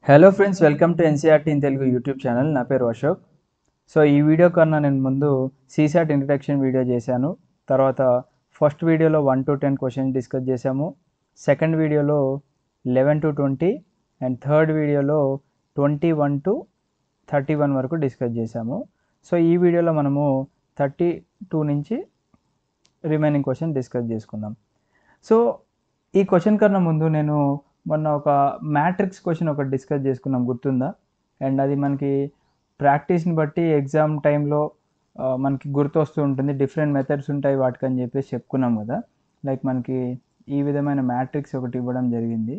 Hello friends, welcome to NCERT in Telugu YouTube channel. నా పేరు Ashok. So ఈ వీడియో కన్నా నేను ముందు సీసాట్ ఇంట్రడక్షన్ వీడియో చేశాను. తర్వాత ఫస్ట్ వీడియోలో 1 to 10 క్వశ్చన్స్ డిస్కస్ చేశాము. సెకండ్ వీడియోలో 11 to 20 అండ్ థర్డ్ వీడియోలో 21 to 31 వరకు డిస్కస్ చేశాము. సో ఈ వీడియోలో మనము 32 నుంచి రిమైనింగ్ క్వశ్చన్ డిస్కస్ చేసుకుందాం. సో ఈ క్వశ్చన్ కన్నా ముందు నేను మొన్న ఒక మ్యాట్రిక్స్ క్వశ్చన్ ఒకటి డిస్కస్ చేసుకున్నాం, గుర్తుందా? అండ్ అది మనకి ప్రాక్టీస్ని బట్టి ఎగ్జామ్ టైంలో మనకి గుర్తొస్తూ ఉంటుంది. డిఫరెంట్ మెథడ్స్ ఉంటాయి వాటికి అని చెప్పేసి చెప్పుకున్నాం కదా. లైక్ మనకి ఈ విధమైన మ్యాట్రిక్స్ ఒకటి ఇవ్వడం జరిగింది.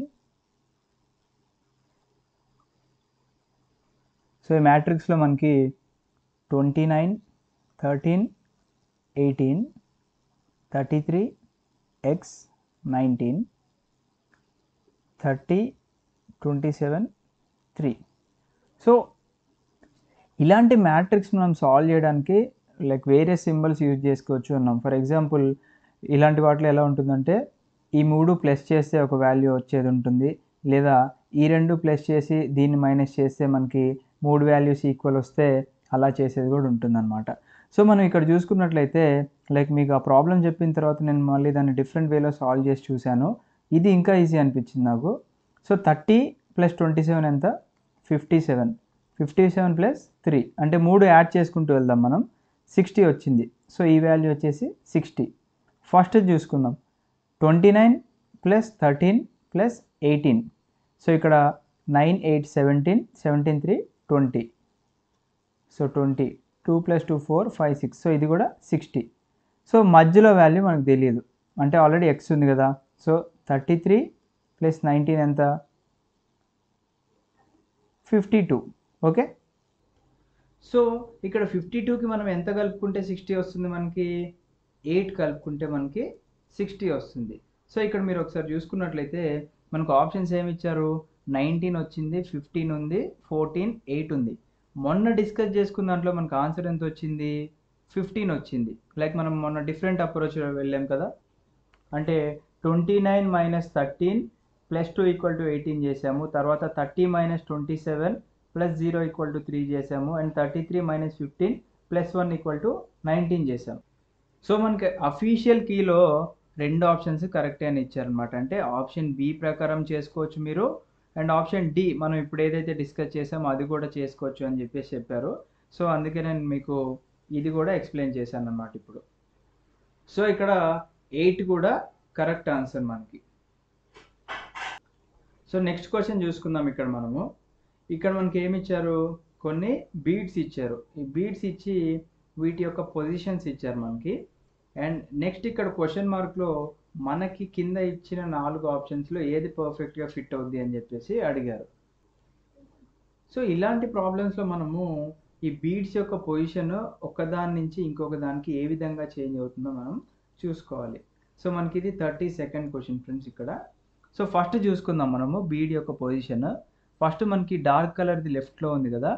సో ఈ మ్యాట్రిక్స్లో మనకి 29, 13, 18, 33, x, 19, 30, 27, 3. సో ఇలాంటి మ్యాట్రిక్స్ మనం సాల్వ్ చేయడానికి లైక్ వేరే సింబల్స్ యూజ్ చేసుకోవచ్చు అన్నాం. ఫర్ ఎగ్జాంపుల్ ఇలాంటి వాటిలో ఎలా ఉంటుందంటే ఈ 3 ప్లస్ చేస్తే ఒక వాల్యూ వచ్చేది ఉంటుంది, లేదా ఈ 2 ప్లస్ చేసి దీన్ని మైనస్ చేస్తే మనకి 3 వాల్యూస్ ఈక్వల్ వస్తే అలా చేసేది కూడా ఉంటుందన్నమాట. సో మనం ఇక్కడ చూసుకున్నట్లయితే లైక్ మీకు ఆ ప్రాబ్లం చెప్పిన తర్వాత నేను మళ్ళీ దాన్ని డిఫరెంట్ వేలో సాల్వ్ చేసి చూశాను. ఇది ఇంకా ఈజీ అనిపించింది నాకు. సో 30 + 27 ఎంత? 57. 57 + 3 అంటే 3 యాడ్ చేసుకుంటూ వెళ్దాం మనం. 60 వచ్చింది. సో ఈ వాల్యూ వచ్చేసి 60. ఫస్ట్ చూసుకుందాం. 29 + 13 + 18. సో ఇక్కడ 9, 8, 17, 17, 3, 20. సో 20. 2 + 2 4, 5, 6. సో ఇది కూడా 60. సో మధ్యలో వాల్యూ మనకు తెలియదు, అంటే ఆల్రెడీ ఎక్స్ ఉంది కదా. సో 33 + 19 ఎంత? 52. ఓకే. సో ఇక్కడ 52కి మనం ఎంత కలుపుకుంటే 60 వస్తుంది? మనకి 8 కలుపుకుంటే మనకి 60 వస్తుంది. సో ఇక్కడ మీరు ఒకసారి చూసుకున్నట్లయితే మనకు ఆప్షన్స్ ఏమి ఇచ్చారు? 19 వచ్చింది, 15 ఉంది, 14, 8 ఉంది. మొన్న డిస్కస్ చేసుకున్న దాంట్లో మనకు ఆన్సర్ ఎంత వచ్చింది? 15 వచ్చింది. లైక్ మనం మొన్న డిఫరెంట్ అప్రోచ్ వెళ్ళాం కదా. అంటే 29 - 13 + 2 = 18 చేసాము. తర్వాత 30 - 27 + 0 = 3 చేసాము. అండ్ 33 - 15 + 1 = 19 చేసాము. సో మనకి అఫీషియల్ కీలో 2 ఆప్షన్స్ కరెక్టే అని ఇచ్చారనమాట. అంటే ఆప్షన్ బి ప్రకారం చేసుకోవచ్చు మీరు, అండ్ ఆప్షన్ డి మనం ఇప్పుడు ఏదైతే డిస్కస్ చేసామో అది కూడా చేసుకోవచ్చు అని చెప్పారు. సో అందుకే నేను మీకు ఇది కూడా ఎక్స్ప్లెయిన్ చేశాను అన్నమాట ఇప్పుడు. సో ఇక్కడ 8 కూడా కరెక్ట్ ఆన్సర్ మనకి. సో నెక్స్ట్ క్వశ్చన్ చూసుకుందాం. ఇక్కడ మనకి ఏమి ఇచ్చారు? కొన్ని బీడ్స్ ఇచ్చారు. ఈ బీడ్స్ ఇచ్చి వీటి యొక్క పొజిషన్స్ ఇచ్చారు మనకి. అండ్ నెక్స్ట్ ఇక్కడ క్వశ్చన్ మార్క్లో మనకి కింద ఇచ్చిన 4 ఆప్షన్స్లో ఏది పర్ఫెక్ట్గా ఫిట్ అవుద్ది అని చెప్పేసి అడిగారు. సో ఇలాంటి ప్రాబ్లమ్స్లో మనము ఈ బీడ్స్ యొక్క పొజిషన్ ఒకదాని నుంచి ఇంకొక దానికి ఏ విధంగా చేంజ్ అవుతుందో మనం చూసుకోవాలి. సో మనకి ఇది 32nd క్వశ్చన్ ఫ్రెండ్స్ ఇక్కడ. సో ఫస్ట్ చూసుకుందాం మనము బీడ్ యొక్క పొజిషన్. ఫస్ట్ మనకి డార్క్ కలర్ది లెఫ్ట్లో ఉంది కదా.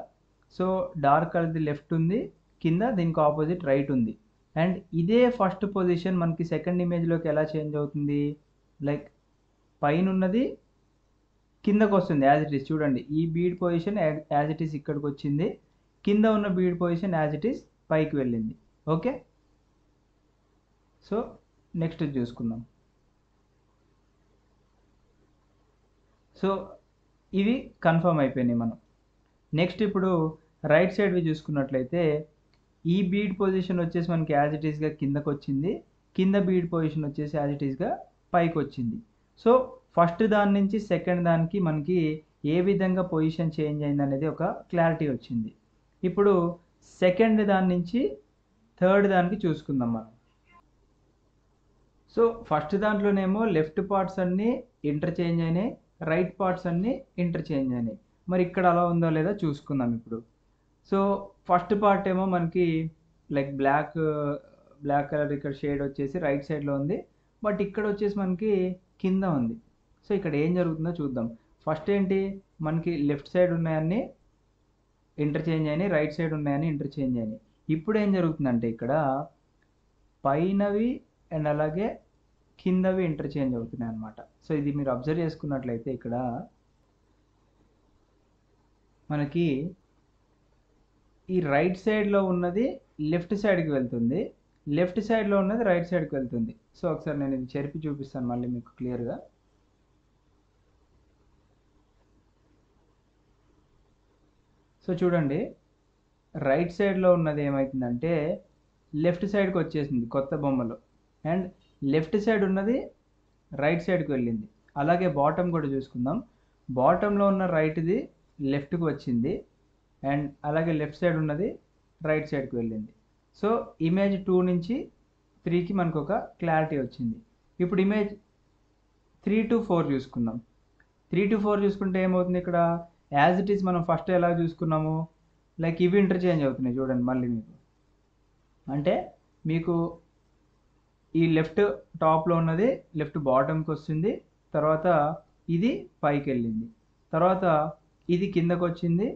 సో డార్క్ కలర్ది లెఫ్ట్ ఉంది, కింద దీనికి ఆపోజిట్ రైట్ ఉంది. అండ్ ఇదే ఫస్ట్ పొజిషన్ మనకి సెకండ్ ఇమేజ్లోకి ఎలా చేంజ్ అవుతుంది? లైక్ పైన ఉన్నది కిందకు వస్తుంది యాజ్ ఇట్ ఈస్. చూడండి, ఈ bead position as it is ఇక్కడికి వచ్చింది, కింద ఉన్న bead position as it is పైకి వెళ్ళింది. ఓకే. సో నెక్స్ట్ చూసుకుందాం. సో ఇవి కన్ఫర్మ్ అయిపోయినాయి మనం. నెక్స్ట్ ఇప్పుడు రైట్ సైడ్వి చూసుకున్నట్లయితే ఈ బీడ్ పొజిషన్ వచ్చేసి మనకి యాజ్ ఇట్ ఈస్గా కిందకు వచ్చింది, కింద బీడ్ పొజిషన్ వచ్చేసి యాజ్ ఇట్ ఈస్గా పైకి వచ్చింది. సో ఫస్ట్ దాని నుంచి సెకండ్ దానికి మనకి ఏ విధంగా పొజిషన్ చేంజ్ అయింది అనేది ఒక క్లారిటీ వచ్చింది. ఇప్పుడు సెకండ్ దాని నుంచి థర్డ్ దానికి చూసుకుందాం మనం. సో ఫస్ట్ దాంట్లోనేమో లెఫ్ట్ పార్ట్స్ అన్నీ ఇంటర్చేంజ్ అయినాయి, రైట్ పార్ట్స్ అన్నీ ఇంటర్చేంజ్ అయినాయి. మరి ఇక్కడ అలా ఉందో లేదో చూసుకుందాం ఇప్పుడు. సో ఫస్ట్ పార్ట్ ఏమో మనకి లైక్ బ్లాక్ కలర్ ఇక్కడ షేడ్ వచ్చేసి రైట్ సైడ్లో ఉంది, బట్ ఇక్కడ వచ్చేసి మనకి కింద ఉంది. సో ఇక్కడ ఏం జరుగుతుందో చూద్దాం. ఫస్ట్ ఏంటి, మనకి లెఫ్ట్ సైడ్ ఉన్నాయన్నీ ఇంటర్చేంజ్ అయినాయి, రైట్ సైడ్ ఉన్నాయని ఇంటర్చేంజ్ అయినాయి. ఇప్పుడు ఏం జరుగుతుందంటే ఇక్కడ పైనవి అండ్ అలాగే కిందవి ఇంటర్చేంజ్ అవుతున్నాయి అన్నమాట. సో ఇది మీరు అబ్జర్వ్ చేసుకున్నట్లయితే ఇక్కడ మనకి ఈ రైట్ సైడ్లో ఉన్నది లెఫ్ట్ సైడ్కి వెళ్తుంది, లెఫ్ట్ సైడ్లో ఉన్నది రైట్ సైడ్కి వెళ్తుంది. సో ఒకసారి నేను ఇది చెరిపి చూపిస్తాను మళ్ళీ మీకు క్లియర్గా. సో చూడండి, రైట్ సైడ్లో ఉన్నది ఏమవుతుందంటే లెఫ్ట్ సైడ్కి వచ్చేసింది కొత్త బొమ్మలో, అండ్ లెఫ్ట్ సైడ్ ఉన్నది రైట్ సైడ్కి వెళ్ళింది. అలాగే బాటమ్ కూడా చూసుకుందాం. బాటంలో ఉన్న రైట్ది లెఫ్ట్కి వచ్చింది, అండ్ అలాగే లెఫ్ట్ సైడ్ ఉన్నది రైట్ సైడ్కి వెళ్ళింది. సో ఇమేజ్ 2 నుంచి 3కి మనకు ఒక క్లారిటీ వచ్చింది. ఇప్పుడు ఇమేజ్ 3 to 4 చూసుకుందాం. 3 to 4 చూసుకుంటే ఏమవుతుంది, ఇక్కడ యాజ్ ఇట్ ఈస్ మనం ఫస్ట్ ఎలా చూసుకున్నాము, లైక్ ఇవి ఇంటర్చేంజ్ అవుతున్నాయి చూడండి మళ్ళీ మీకు. అంటే మీకు ఈ లెఫ్ట్ టాప్లో ఉన్నది లెఫ్ట్ బాటమ్కి వస్తుంది, తర్వాత ఇది పైకి వెళ్ళింది, తర్వాత ఇది కిందకు వచ్చింది,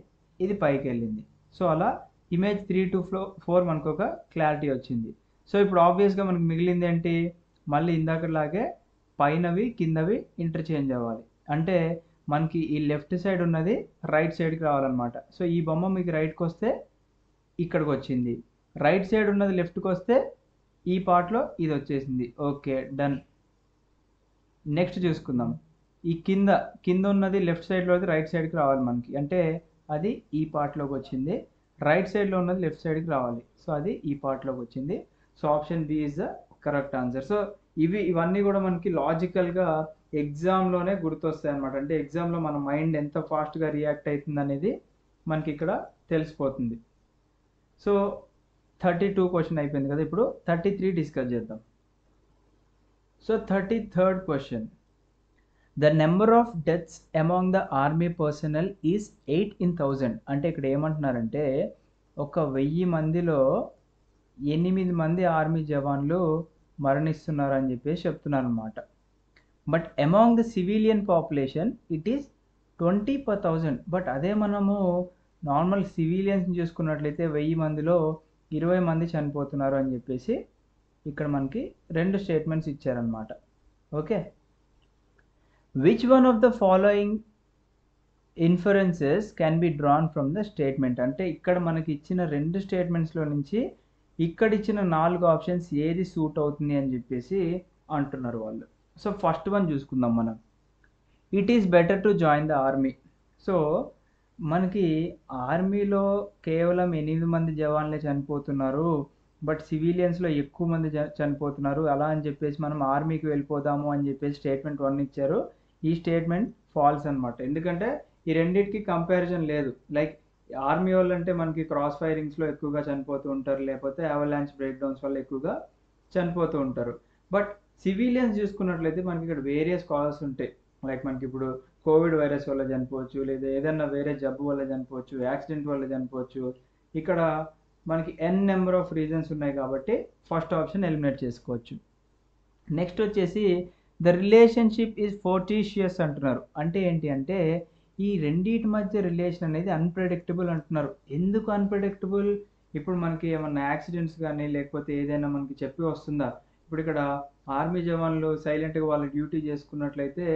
ఇది పైకి వెళ్ళింది. సో అలా ఇమేజ్ 3 to 4 మనకు ఒక క్లారిటీ వచ్చింది. సో ఇప్పుడు ఆబ్వియస్గా మనకు మిగిలింది ఏంటి, మళ్ళీ ఇందాకలాగే పైనవి కిందవి ఇంటర్చేంజ్ అవ్వాలి. అంటే మనకి ఈ లెఫ్ట్ సైడ్ ఉన్నది రైట్ సైడ్కి రావాలన్నమాట. సో ఈ బొమ్మ మీకు రైట్కి వస్తే ఇక్కడికి వచ్చింది, రైట్ సైడ్ ఉన్నది లెఫ్ట్కి వస్తే ఈ పార్ట్లో ఇది వచ్చేసింది. Okay, done. నెక్స్ట్ చూసుకుందాం. ఈ కింద ఉన్నది లెఫ్ట్ సైడ్లోది రైట్ సైడ్కి రావాలి మనకి, అంటే అది ఈ పార్ట్లోకి వచ్చింది. రైట్ సైడ్లో ఉన్నది లెఫ్ట్ సైడ్కి రావాలి, సో అది ఈ పార్ట్లోకి వచ్చింది. So option B is the correct answer. సో ఇవన్నీ కూడా మనకి లాజికల్గా ఎగ్జామ్లోనే గుర్తొస్తాయి అన్నమాట. అంటే ఎగ్జామ్లో మన మైండ్ ఎంత ఫాస్ట్గా రియాక్ట్ అవుతుంది అనేది మనకి ఇక్కడ తెలిసిపోతుంది. సో 32 క్వశ్చన్ అయిపోయింది కదా, ఇప్పుడు 33 డిస్కస్ చేద్దాం. So 33rd question, the number of deaths among the army personal is 8 in 1000. అంటే ఇక్కడ ఏమంటున్నారంటే 1000 మందిలో 8 మంది ఆర్మీ జవాన్లు మరణిస్తున్నారు అని చెప్పేసి చెప్తున్నారు అనమాట. But among the civilian population it is 20 per 1000. But అదే మనము నార్మల్ సివిలియన్స్ చూసుకున్నట్లయితే 1000 మందిలో 20 మంది చనిపోతున్నారు అని చెప్పేసి ఇక్కడ మనకి 2 స్టేట్మెంట్స్ ఇచ్చారనమాట. Okay, which one of the following inferences can be drawn from the statement. అంటే ఇక్కడ మనకి ఇచ్చిన 2 స్టేట్మెంట్స్లో నుంచి ఇక్కడ ఇచ్చిన 4 ఆప్షన్స్ ఏది సూట్ అవుతుంది అని చెప్పేసి అంటున్నారు వాళ్ళు. సో ఫస్ట్ వన్ చూసుకుందాం మనం, it is better to join the army. So మనకి ఆర్మీలో కేవలం 8 మంది జవాన్లే చనిపోతున్నారు, బట్ సివిలియన్స్లో ఎక్కువ మంది చనిపోతున్నారు, అలా అని చెప్పేసి మనం ఆర్మీకి వెళ్ళిపోదాము అని చెప్పేసి స్టేట్మెంట్ 1 ఇచ్చారు. ఈ స్టేట్మెంట్ ఫాల్స్ అనమాట. ఎందుకంటే ఈ రెండింటికి కంపారిజన్ లేదు. లైక్ ఆర్మీ వాళ్ళు అంటే మనకి క్రాస్ ఫైరింగ్స్లో ఎక్కువగా చనిపోతూ ఉంటారు, లేకపోతే అవలాంచ్ బ్రేక్ డౌన్స్ వల్ల ఎక్కువగా చనిపోతూ ఉంటారు. బట్ సివిలియన్స్ చూసుకున్నట్లయితే మనకి ఇక్కడ వేరియస్ కాజెస్ ఉంటాయి. లైక్ మనకి ఇప్పుడు కోవిడ్ వైరస్ వల్ల చనిపోవచ్చు, లేదా ఏదైనా వేరే జబ్బు వల్ల చనిపోవచ్చు, యాక్సిడెంట్ వల్ల చనిపోవచ్చు. ఇక్కడ మనకి n నెంబర్ ఆఫ్ రీజన్స్ ఉన్నాయి కాబట్టి ఫస్ట్ ఆప్షన్ ఎలిమినేట్ చేసుకోవచ్చు. నెక్స్ట్ వచ్చేసి ద రిలేషన్షిప్ ఈజ్ ఫోర్టీషియస్ అంటున్నారు. అంటే ఏంటి అంటే ఈ రెండింటి మధ్య రిలేషన్ అనేది అన్ప్రెడిక్టబుల్ అంటున్నారు. ఎందుకు అన్ప్రెడిక్టబుల్, ఇప్పుడు మనకి ఏమన్నా యాక్సిడెంట్స్ కానీ లేకపోతే ఏదైనా మనకి చెప్పి వస్తుందా. ఇప్పుడు ఇక్కడ ఆర్మీ జవాన్లు సైలెంట్గా వాళ్ళ డ్యూటీ చేసుకున్నట్లయితే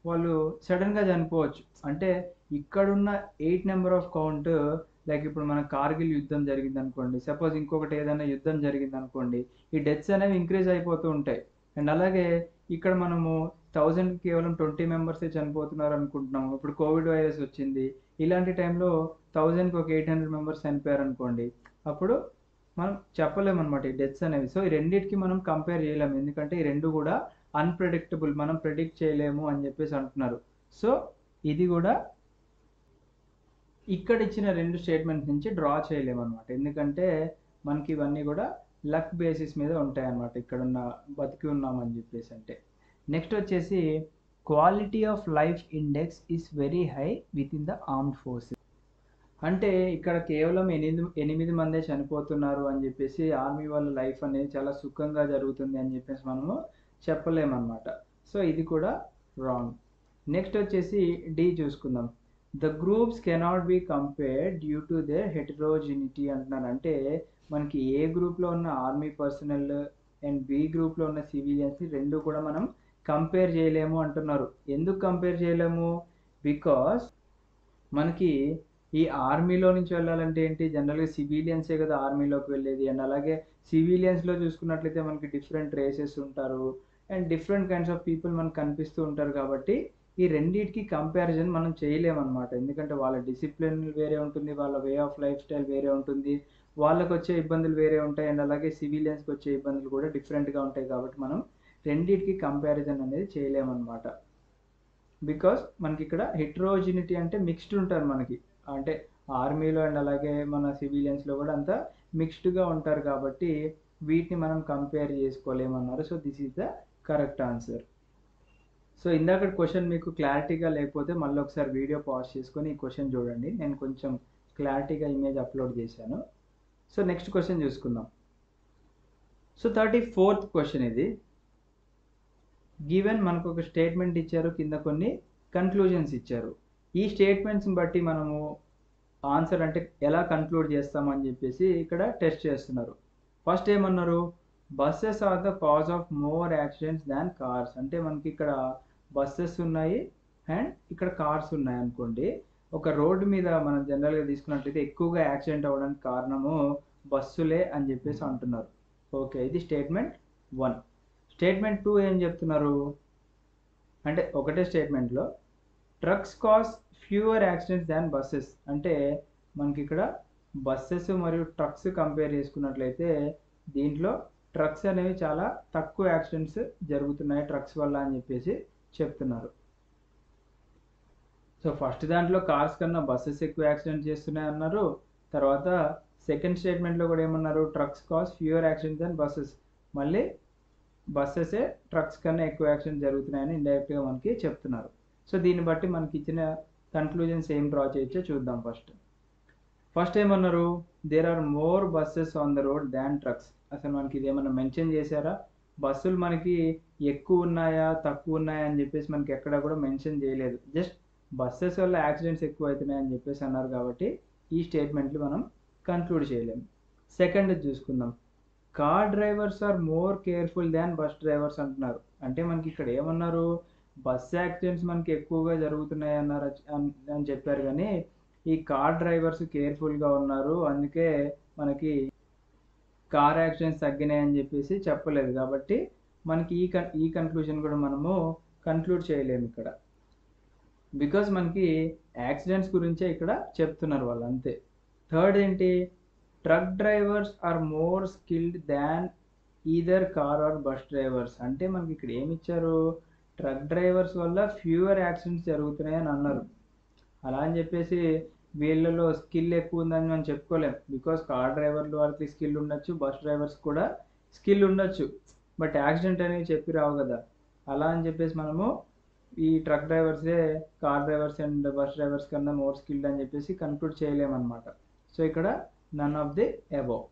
వాళ్ళు సడన్గా చనిపోవచ్చు. అంటే ఇక్కడున్న 8 నెంబర్ ఆఫ్ కౌంట్, లైక్ ఇప్పుడు మన కార్గిల్ యుద్ధం జరిగింది అనుకోండి, సపోజ్ ఇంకొకటి ఏదైనా యుద్ధం జరిగింది అనుకోండి, ఈ డెత్స్ అనేవి ఇంక్రీజ్ అయిపోతూ ఉంటాయి. అండ్ అలాగే ఇక్కడ మనము 1000 కేవలం 20 మెంబర్సే చనిపోతున్నారు అనుకుంటున్నాము. ఇప్పుడు కోవిడ్ వైరస్ వచ్చింది, ఇలాంటి టైంలో 1000కి ఒక 800 మెంబర్స్ చనిపోయారు అనుకోండి, అప్పుడు మనం చెప్పలేమన్నమాట ఈ డెత్స్ అనేవి. సో ఈ రెండింటికి మనం కంపేర్ చేయలేము, ఎందుకంటే ఈ రెండు కూడా అన్ప్రెడిక్టబుల్, మనం ప్రెడిక్ట్ చేయలేము అని చెప్పేసి అంటున్నారు. సో ఇది కూడా ఇక్కడ ఇచ్చిన 2 స్టేట్మెంట్స్ నుంచి డ్రా చేయలేము అనమాట, ఎందుకంటే మనకి ఇవన్నీ కూడా లక్ బేసిస్ మీద ఉంటాయన్నమాట, ఇక్కడున్న బతికి ఉన్నామని చెప్పేసి. అంటే నెక్స్ట్ వచ్చేసి quality of life index is very high with in the armed forces. అంటే ఇక్కడ కేవలం 8 మందే చనిపోతున్నారు అని చెప్పేసి ఆర్మీ వాళ్ళ లైఫ్ అనేది చాలా సుఖంగా జరుగుతుంది అని చెప్పేసి మనము చెప్పలేమన్నమాట. సో ఇది కూడా రాంగ్. నెక్స్ట్ వచ్చేసి డి చూసుకుందాం. The groups cannot be compared due to their heterogeneity అంటున్నారు. అంటే మనకి ఏ గ్రూప్లో ఉన్న ఆర్మీ పర్సనల్ అండ్ బి గ్రూప్లో ఉన్న సివిలియన్స్ రెండు కూడా మనం కంపేర్ చేయలేము అంటున్నారు. ఎందుకు కంపేర్ చేయలేము, బికాస్ మనకి ఈ ఆర్మీలో నుంచి వెళ్ళాలంటే ఏంటి, జనరల్గా సివిలియన్సే కదా ఆర్మీలోకి వెళ్ళేది. అండ్ అలాగే సివిలియన్స్లో చూసుకున్నట్లయితే మనకి డిఫరెంట్ రేసెస్ ఉంటారు and different kinds of people మనకు కనిపిస్తూ ఉంటారు. కాబట్టి ఈ రెండింటికి కంపారిజన్ మనం చేయలేమన్నమాట. ఎందుకంటే వాళ్ళ డిసిప్లిన్ వేరే ఉంటుంది, వాళ్ళ వే ఆఫ్ లైఫ్ స్టైల్ వేరే ఉంటుంది, వాళ్ళకి వచ్చే ఇబ్బందులు వేరే ఉంటాయి అండ్ అలాగే సివిలియన్స్కి వచ్చే ఇబ్బందులు కూడా డిఫరెంట్గా ఉంటాయి. కాబట్టి మనం రెండింటికి కంపారిజన్ అనేది చేయలేమన్నమాట. బికాస్ మనకి ఇక్కడ హెట్రోజినిటీ అంటే మిక్స్డ్ ఉంటారు మనకి, అంటే ఆర్మీలో అండ్ అలాగే మన సివిలియన్స్లో కూడా అంతా మిక్స్డ్గా ఉంటారు. కాబట్టి వీటిని మనం కంపేర్ చేసుకోలేమన్నారు. So this is the correct answer. So ఇందాక క్వశ్చన్ మీకు క్లారిటీగా లేకపోతే మళ్ళీ ఒకసారి వీడియో పాజ్ చేసుకొని ఈ క్వశ్చన్ చూడండి. నేను కొంచెం క్లారిటీగా ఇమేజ్ అప్లోడ్ చేశాను. సో నెక్స్ట్ క్వశ్చన్ చూసుకుందాం. సో 34th క్వశ్చన్ ఇది. గివెన్ మనకు ఒక స్టేట్మెంట్ ఇచ్చారు, కింద కొన్ని కన్క్లూజన్స్ ఇచ్చారు. ఈ స్టేట్మెంట్స్ని బట్టి మనము ఆన్సర్ అంటే ఎలా కన్క్లూడ్ చేస్తామని చెప్పేసి ఇక్కడ టెస్ట్ చేస్తున్నారు. ఫస్ట్ ఏమన్నారు, buses are the cause of more accidents than cars. అంటే మనకి ఇక్కడ బస్సెస్ ఉన్నాయి అండ్ ఇక్కడ కార్స్ ఉన్నాయి అనుకోండి. ఒక రోడ్డు మీద మనం జనరల్గా తీసుకున్నట్లయితే ఎక్కువగా యాక్సిడెంట్ అవ్వడానికి కారణము బస్సులే అని చెప్పేసి అంటున్నారు. ఓకే, ఇది స్టేట్మెంట్ 1. స్టేట్మెంట్ 2 ఏం చెప్తున్నారు అంటే ఒకటే స్టేట్మెంట్లో ట్రక్స్ కాజ్ ఫ్యూవర్ యాక్సిడెంట్స్ దాన్ బస్సెస్. అంటే మనకి ఇక్కడ బస్సెస్ మరియు ట్రక్స్ కంపేర్ చేసుకున్నట్లయితే దీంట్లో ట్రక్స్ అనేవి చాలా తక్కువ యాక్సిడెంట్స్ జరుగుతున్నాయి ట్రక్స్ వల్ల అని చెప్పేసి చెప్తున్నారు. సో ఫస్ట్ దాంట్లో కార్స్ కన్నా బస్సెస్ ఎక్కువ యాక్సిడెంట్ చేస్తున్నాయి అన్నారు. తర్వాత సెకండ్ స్టేట్మెంట్లో కూడా ఏమన్నారు, ట్రక్స్ కాజ్ ఫ్యూవర్ యాక్సిడెంట్స్ దాన్ బస్సెస్. మళ్ళీ బస్సెసే ట్రక్స్ కన్నా ఎక్కువ యాక్సిడెంట్ జరుగుతున్నాయని ఇండైరెక్ట్గా మనకి చెప్తున్నారు. సో దీన్ని బట్టి మనకి ఇచ్చిన కన్క్లూజన్స్ ఏం డ్రా చేయొచ్చో చూద్దాం. ఫస్ట్ ఏమన్నారు, there are more buses on the road than trucks. అసలు మనకి ఇది ఏమన్నా మెన్షన్ చేశారా, బస్సులు మనకి ఎక్కువ ఉన్నాయా తక్కువ ఉన్నాయా అని చెప్పేసి మనకి ఎక్కడ కూడా మెన్షన్ చేయలేదు. జస్ట్ బస్సెస్ వల్ల యాక్సిడెంట్స్ ఎక్కువ అవుతున్నాయి అని చెప్పేసి అన్నారు. కాబట్టి ఈ స్టేట్మెంట్లు మనం కన్క్లూడ్ చేయలేము. సెకండ్ చూసుకుందాం, car drivers are more careful than bus drivers అంటున్నారు. అంటే మనకి ఇక్కడ ఏమన్నారు, బస్ యాక్సిడెంట్స్ మనకి ఎక్కువగా జరుగుతున్నాయి అన్నారు అని చెప్పారు, కానీ ఈ కార్ డ్రైవర్స్ కేర్ఫుల్గా ఉన్నారు అందుకే మనకి కార్ యాక్సిడెంట్స్ తగ్గినాయి అని చెప్పేసి చెప్పలేదు. కాబట్టి మనకి ఈ కన్క్లూజన్ కూడా మనము కన్క్లూడ్ చేయలేము ఇక్కడ. బికాజ్ మనకి యాక్సిడెంట్స్ గురించే ఇక్కడ చెప్తున్నారు వాళ్ళు, అంతే. థర్డ్ ఏంటి, truck drivers are more skilled than either car or bus drivers. అంటే మనకి ఇక్కడ ఏమి ఇచ్చారు, ట్రక్ డ్రైవర్స్ వల్ల ఫ్యూవర్ యాక్సిడెంట్స్ జరుగుతున్నాయి అని అన్నారు. అలా అని చెప్పేసి వీళ్ళలో స్కిల్ ఎక్కువ ఉందని మనం చెప్పుకోలేం. బికాస్ కార్ డ్రైవర్లు వాళ్ళకి స్కిల్ ఉండొచ్చు, బస్ డ్రైవర్స్ కూడా స్కిల్ ఉండొచ్చు, బట్ యాక్సిడెంట్ అనేవి చెప్పి రావు కదా. అలా అని చెప్పేసి మనము ఈ ట్రక్ డ్రైవర్సే car drivers and bus drivers కన్నా మోర్ స్కిల్డ్ అని చెప్పేసి కన్క్లూడ్ చేయలేమన్నమాట. సో ఇక్కడ none of the above.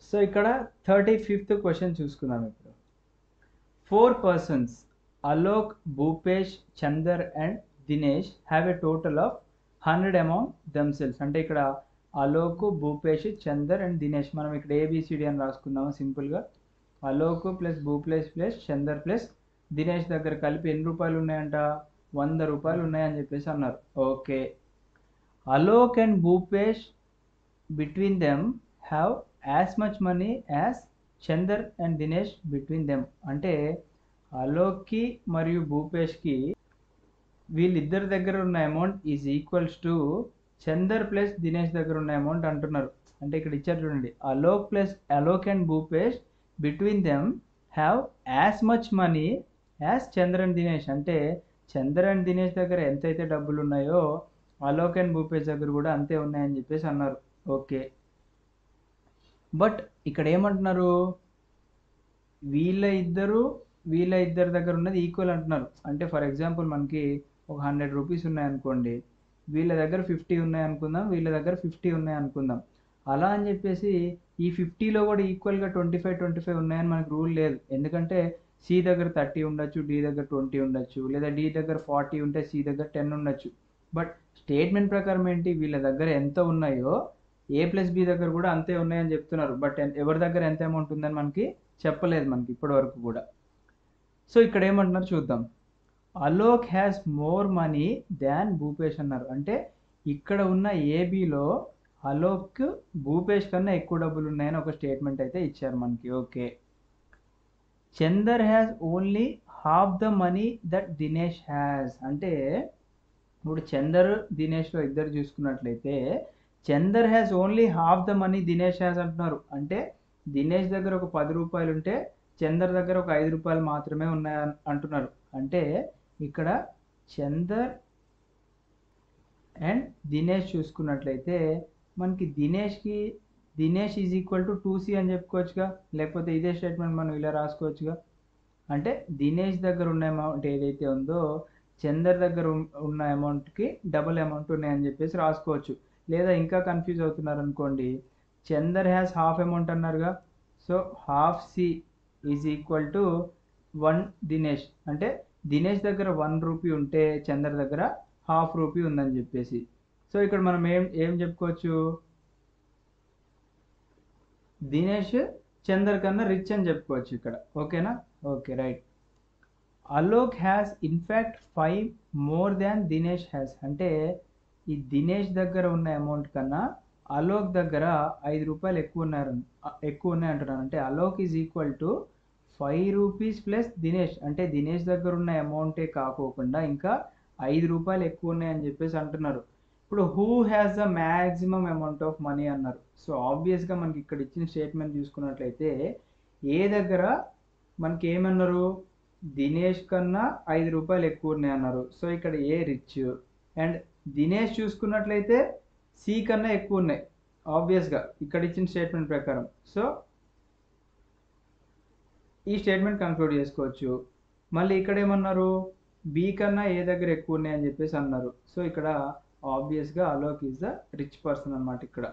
So ఇక్కడ 35th క్వశ్చన్ చూసుకుందాం. ఇప్పుడు 4 persons Alok, Bhupesh, Chander and Dinesh have a total of 100 among themselves. అంటే ఇక్కడ అలోక్, భూపేష్, చందర్ అండ్ దినేష్. మనం ఇక్కడ ఏబిసిడి అని రాసుకుందాము సింపుల్గా. Alok plus Bhupesh plus Chander plus Dinesh దగ్గర కలిపి ఎన్ని రూపాయలు ఉన్నాయంట, 100 రూపాయలు ఉన్నాయని చెప్పేసి అన్నారు. Okay, Alok and Bhupesh between them have as much money as Chander and Dinesh between them. అంటే అలోక్కి మరియు భూపేష్కి వీళ్ళిద్దరి దగ్గర ఉన్న amount is equals to Chander plus Dinesh దగ్గర ఉన్న అమౌంట్ అంటున్నారు. అంటే ఇక్కడ ఇచ్చారు చూడండి, Alok and Bhupesh between them have as much money as Chander and Dinesh. అంటే చందర్ అండ్ దినేష్ దగ్గర ఎంతైతే డబ్బులు ఉన్నాయో అలోక్ అండ్ భూపేష్ దగ్గర కూడా అంతే ఉన్నాయని చెప్పేసి అన్నారు. ఓకే, బట్ ఇక్కడ ఏమంటున్నారు, వీళ్ళ ఇద్దరు దగ్గర ఉన్నది ఈక్వల్ అంటున్నారు. అంటే ఫర్ ఎగ్జాంపుల్ మనకి ఒక 100 రూపీస్ ఉన్నాయనుకోండి, వీళ్ళ దగ్గర 50 ఉన్నాయి అనుకుందాం, వీళ్ళ దగ్గర 50 ఉన్నాయి అనుకుందాం. అలా అని చెప్పేసి ఈ 50లో కూడా ఈక్వల్గా 25 ఉన్నాయని మనకు రూల్ లేదు. ఎందుకంటే సి దగ్గర 30 ఉండొచ్చు, డి దగ్గర 20 ఉండొచ్చు, లేదా డి దగ్గర 40 ఉంటే సి దగ్గర 10 ఉండొచ్చు. బట్ స్టేట్మెంట్ ప్రకారం ఏంటి, వీళ్ళ దగ్గర ఎంత ఉన్నాయో ఏ ప్లస్ బి దగ్గర కూడా అంతే ఉన్నాయని చెప్తున్నారు. బట్ ఎవరి దగ్గర ఎంత అమౌంట్ ఉందని మనకి చెప్పలేదు మనకి ఇప్పటి వరకు కూడా. సో ఇక్కడ ఏమంటున్నారు చూద్దాం, అలోక్ హ్యాస్ మోర్ మనీ దాన్ భూపేష్ అన్నారు. అంటే ఇక్కడ ఉన్న ఏబిలో అలోక్ భూపేష్ కన్నా ఎక్కువ డబ్బులు ఉన్నాయని ఒక స్టేట్మెంట్ అయితే ఇచ్చారు మనకి. Okay. Chander has only half the money that Dinesh has. అంటే ఇప్పుడు చందర్ దినేష్లో ఇద్దరు చూసుకున్నట్లయితే Chander has only half the money Dinesh has అంటున్నారు. అంటే దినేష్ దగ్గర ఒక 10 రూపాయలు ఉంటే చందర్ దగ్గర ఒక 5 రూపాయలు మాత్రమే ఉన్నాయి అంటున్నారు. అంటే ఇక్కడ చందర్ అండ్ దినేష్ చూసుకున్నట్లయితే మనకి Dinesh is equal to 2C అని చెప్పుకోవచ్చుగా, లేకపోతే ఇదే స్టేట్మెంట్ మనం ఇలా రాసుకోవచ్చుగా. అంటే దినేష్ దగ్గర ఉన్న అమౌంట్ ఏదైతే ఉందో చందర్ దగ్గర ఉన్న అమౌంట్కి డబుల్ అమౌంట్ ఉన్నాయని చెప్పేసి రాసుకోవచ్చు. లేదా ఇంకా కన్ఫ్యూజ్ అవుతున్నారు అనుకోండి, చందర్ హ్యాస్ హాఫ్ అమౌంట్ అన్నారుగా, so half C is equal to 1 Dinesh. అంటే దినేష్ దగ్గర 1 రూపీ ఉంటే చందర్ దగ్గర హాఫ్ రూపీ ఉందని చెప్పేసి. సో ఇక్కడ మనం ఏం చెప్పుకోవచ్చు, దినేష్ చందర్ కన్నా రిచ్ అని చెప్పుకోవచ్చు ఇక్కడ. ఓకేనా? Okay, right. Alok has in fact 5 more than Dinesh has. అంటే ఈ దినేష్ దగ్గర ఉన్న అమౌంట్ కన్నా అలోక్ దగ్గర 5 రూపాయలు ఎక్కువ ఉన్నాయి అంటున్నాను. అంటే Alok is equal to 5 rupees plus Dinesh. అంటే దినేష్ దగ్గర ఉన్న అమౌంటే కాకోకుండా ఇంకా 5 రూపాయలు ఎక్కువ ఉన్నాయని చెప్పేసి అంటున్నారు. ఇప్పుడు who has the maximum amount of money అన్నారు. సో ఆబ్వియస్గా మనకి ఇక్కడ ఇచ్చిన స్టేట్మెంట్ చూసుకున్నట్లయితే ఏ దగ్గర మనకి ఏమన్నారు, దినేష్ కన్నా 5 రూపాయలు ఎక్కువ ఉన్నాయి అన్నారు. సో ఇక్కడ ఏ రిచ్, అండ్ దినేష్ చూసుకున్నట్లయితే సి కన్నా ఎక్కువ ఉన్నాయి ఆబ్వియస్గా ఇక్కడ ఇచ్చిన స్టేట్మెంట్ ప్రకారం. సో ఈ స్టేట్మెంట్ కంక్లూడ్ చేసుకోవచ్చు. మళ్ళీ ఇక్కడ ఏమన్నారు, బి కన్నా ఏ దగ్గర ఎక్కువ ఉన్నాయి అని చెప్పేసి అన్నారు. సో ఇక్కడ ఆబ్వియస్గా Alok is the rich person అన్నమాట ఇక్కడ.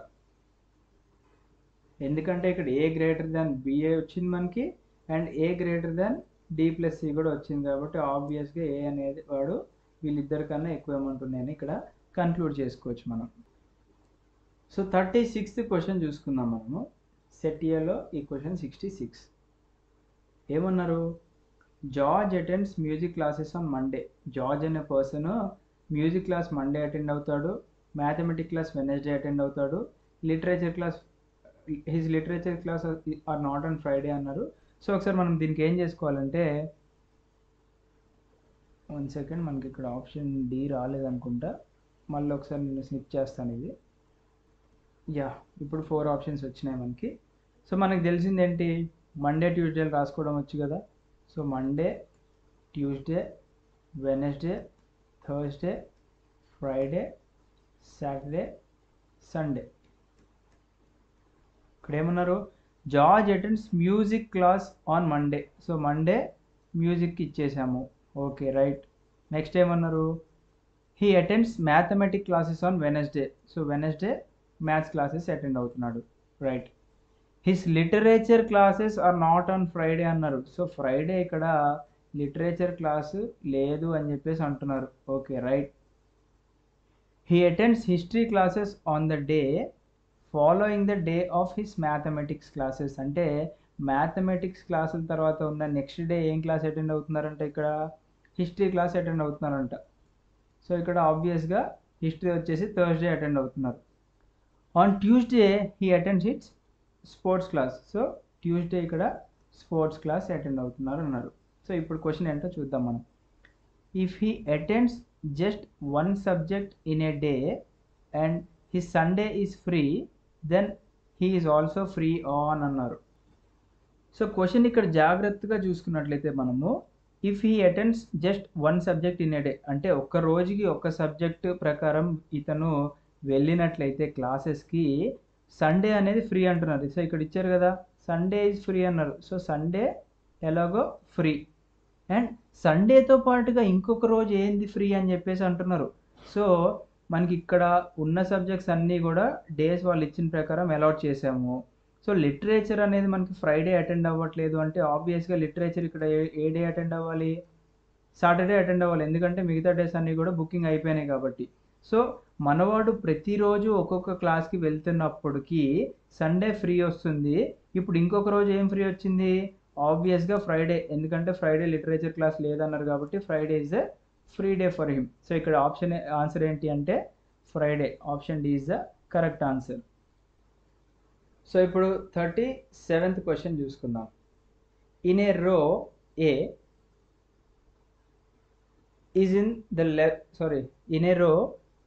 ఎందుకంటే ఇక్కడ ఏ గ్రేటర్ దాన్ బిఏ వచ్చింది మనకి, and A greater than D plus C కూడా వచ్చింది. కాబట్టి ఆబ్వియస్గా ఏ అనేది వాడు వీళ్ళిద్దరికన్నా ఎక్కువ అమౌంట్ ఉన్నాయని ఇక్కడ కన్క్లూడ్ చేసుకోవచ్చు మనం. సో 36th క్వశ్చన్ చూసుకుందాం మనము. సెట్ ఏలో ఈ క్వశ్చన్ 66 ఏమన్నారు, George attends music classes on Monday. George అనే person music class Monday attend అవుతాడు, మ్యాథమెటిక్ క్లాస్ వెనస్డే అటెండ్ అవుతాడు, literature class are not on Friday అన్నారు. సో ఒకసారి మనం దీనికి ఏం చేసుకోవాలంటే, 1 సెకండ్, మనకి ఇక్కడ ఆప్షన్ డి రాలేదనుకుంటా, మళ్ళీ ఒకసారి నేను స్నిప్ చేస్తాను ఇది. ఇప్పుడు 4 ఆప్షన్స్ వచ్చినాయి మనకి. సో మనకి తెలిసింది ఏంటి, మండే ట్యూస్డేలు రాసుకోవడం వచ్చు కదా. So Monday, Tuesday, Wednesday, Thursday, Friday, Saturday, Sunday. ఇక్కడ ఏమన్నారు, George attends music class on Monday. So Monday మ్యూజిక్కి ఇచ్చేసాము. Okay, right. నెక్స్ట్ ఏమన్నారు, he attends mathematic classes on Wednesday. So Wednesday maths classes attend అవుతున్నాడు. Right. His literature classes are not on Friday అన్నారు. So Friday ఇక్కడ literature class లేదు అని చెప్పేసి అంటున్నారు. Okay, right. He attends history classes on the day following the day of his mathematics classes. అంటే mathematics క్లాసుల తర్వాత ఉన్న నెక్స్ట్ డే ఏం క్లాస్ అటెండ్ అవుతున్నారంటే ఇక్కడ హిస్టరీ క్లాస్ అటెండ్ అవుతున్నారంట. సో ఇక్కడ ఆబ్వియస్గా హిస్టరీ వచ్చేసి థర్స్డే అటెండ్ అవుతున్నారు. On Tuesday he attends his sports class. So Tuesday ఇక్కడ స్పోర్ట్స్ క్లాస్ అటెండ్ అవుతున్నారు అన్నారు. సో ఇప్పుడు క్వశ్చన్ ఏంటో చూద్దాం మనం. If he attends just 1 subject in a day and his Sunday is free, then he is also free on అన్నారు. So question ఇక్కడ జాగ్రత్తగా చూసుకున్నట్లయితే మనము, if he attends just 1 subject in a day అంటే ఒక్క రోజుకి ఒక సబ్జెక్ట్ ప్రకారం ఇతను వెళ్ళినట్లయితే క్లాసెస్కి, సండే అనేది ఫ్రీ అంటున్నారు. సో ఇక్కడ ఇచ్చారు కదా, సండే ఈజ్ ఫ్రీ అన్నారు. సో సండే ఎలాగో ఫ్రీ, అండ్ సండేతో పాటుగా ఇంకొక రోజు ఏంది ఫ్రీ అని చెప్పేసి అంటున్నారు. సో మనకి ఇక్కడ ఉన్న సబ్జెక్ట్స్ అన్నీ కూడా డేస్ వాళ్ళు ఇచ్చిన ప్రకారం అలాట్ చేసాము. సో లిటరేచర్ అనేది మనకి ఫ్రైడే అటెండ్ అవ్వట్లేదు అంటే ఆబ్వియస్గా లిటరేచర్ ఇక్కడ ఏ డే అటెండ్ అవ్వాలి, సాటర్డే అటెండ్ అవ్వాలి, ఎందుకంటే మిగతా డేస్ అన్నీ కూడా బుకింగ్ అయిపోయినాయి కాబట్టి. సో మనవాడు ప్రతిరోజు ఒక్కొక్క క్లాస్కి వెళ్తున్నప్పటికీ సండే ఫ్రీ వస్తుంది. ఇప్పుడు ఇంకొక రోజు ఏం ఫ్రీ వచ్చింది, ఆబ్వియస్గా ఫ్రైడే, ఎందుకంటే ఫ్రైడే లిటరేచర్ క్లాస్ లేదన్నారు కాబట్టి Friday is a free day for him. So ఇక్కడ ఆన్సర్ ఏంటి అంటే Friday. Option D is the correct answer. So ఇప్పుడు 37th క్వశ్చన్ చూసుకుందాం. In a row A is in the left, sorry, in a row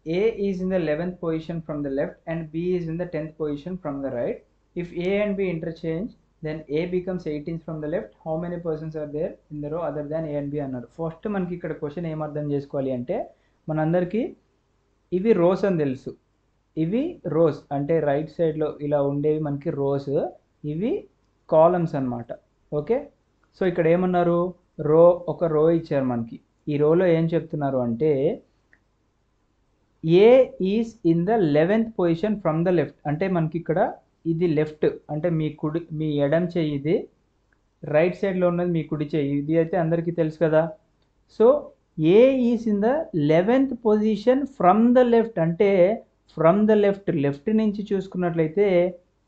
A is in the 11th position from the left and B is in the 10th position from the right. If A and B interchange, then A becomes 18th from the left. How many persons are there in the row other than A and B అన్నారు. First మనకి ఇక్కడ question ఏం అర్థం చేసుకోవాలి అంటే, మనందరికీ ఇవి rose అని తెలుసు. ఇవి రోస్ అంటే రైట్ సైడ్లో ఇలా ఉండేవి మనకి రోస్, ఇవి కాలమ్స్ అన్నమాట. ఓకే, సో ఇక్కడ ఏమన్నారు, ఒక రో ఇచ్చారు మనకి. ఈ రోలో ఏం చెప్తున్నారు అంటే A is in the 11th position from the left. అంటే మనకి ఇక్కడ ఇది లెఫ్ట్ అంటే మీ ఎడం చెయ్యి, ఇది రైట్ సైడ్లో ఉన్నది మీ కుడి చెయ్యి, ఇది అయితే అందరికీ తెలుసు కదా. So A is in the 11th position from the left అంటే ఫ్రమ్ ద లెఫ్ట్ నుంచి చూసుకున్నట్లయితే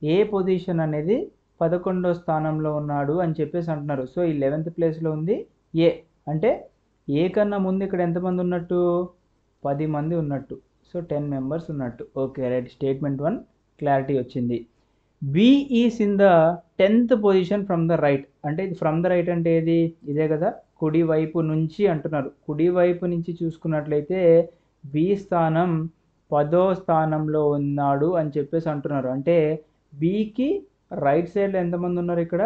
ఏ పొజిషన్ అనేది 11వ స్థానంలో ఉన్నాడు అని చెప్పేసి అంటున్నారు. సో ఈ 11th ప్లేస్లో ఉంది ఏ, అంటే ఏ కన్నా ముందు ఇక్కడ ఎంతమంది ఉన్నట్టు, 10 మంది ఉన్నట్టు. సో 10 మెంబర్స్ ఉన్నట్టు. ఓకే రైట్, స్టేట్మెంట్ 1 క్లారిటీ వచ్చింది. B is in the 10th position from the right. అంటే ఇది ఫ్రమ్ ద రైట్ అంటే ఏది, ఇదే కదా, కుడి వైపు నుంచి అంటున్నారు. కుడి వైపు నుంచి చూసుకున్నట్లయితే బి స్థానం 10వ స్థానంలో ఉన్నాడు అని చెప్పేసి అంటున్నారు. అంటే బికి రైట్ సైడ్లో ఎంతమంది ఉన్నారు, ఇక్కడ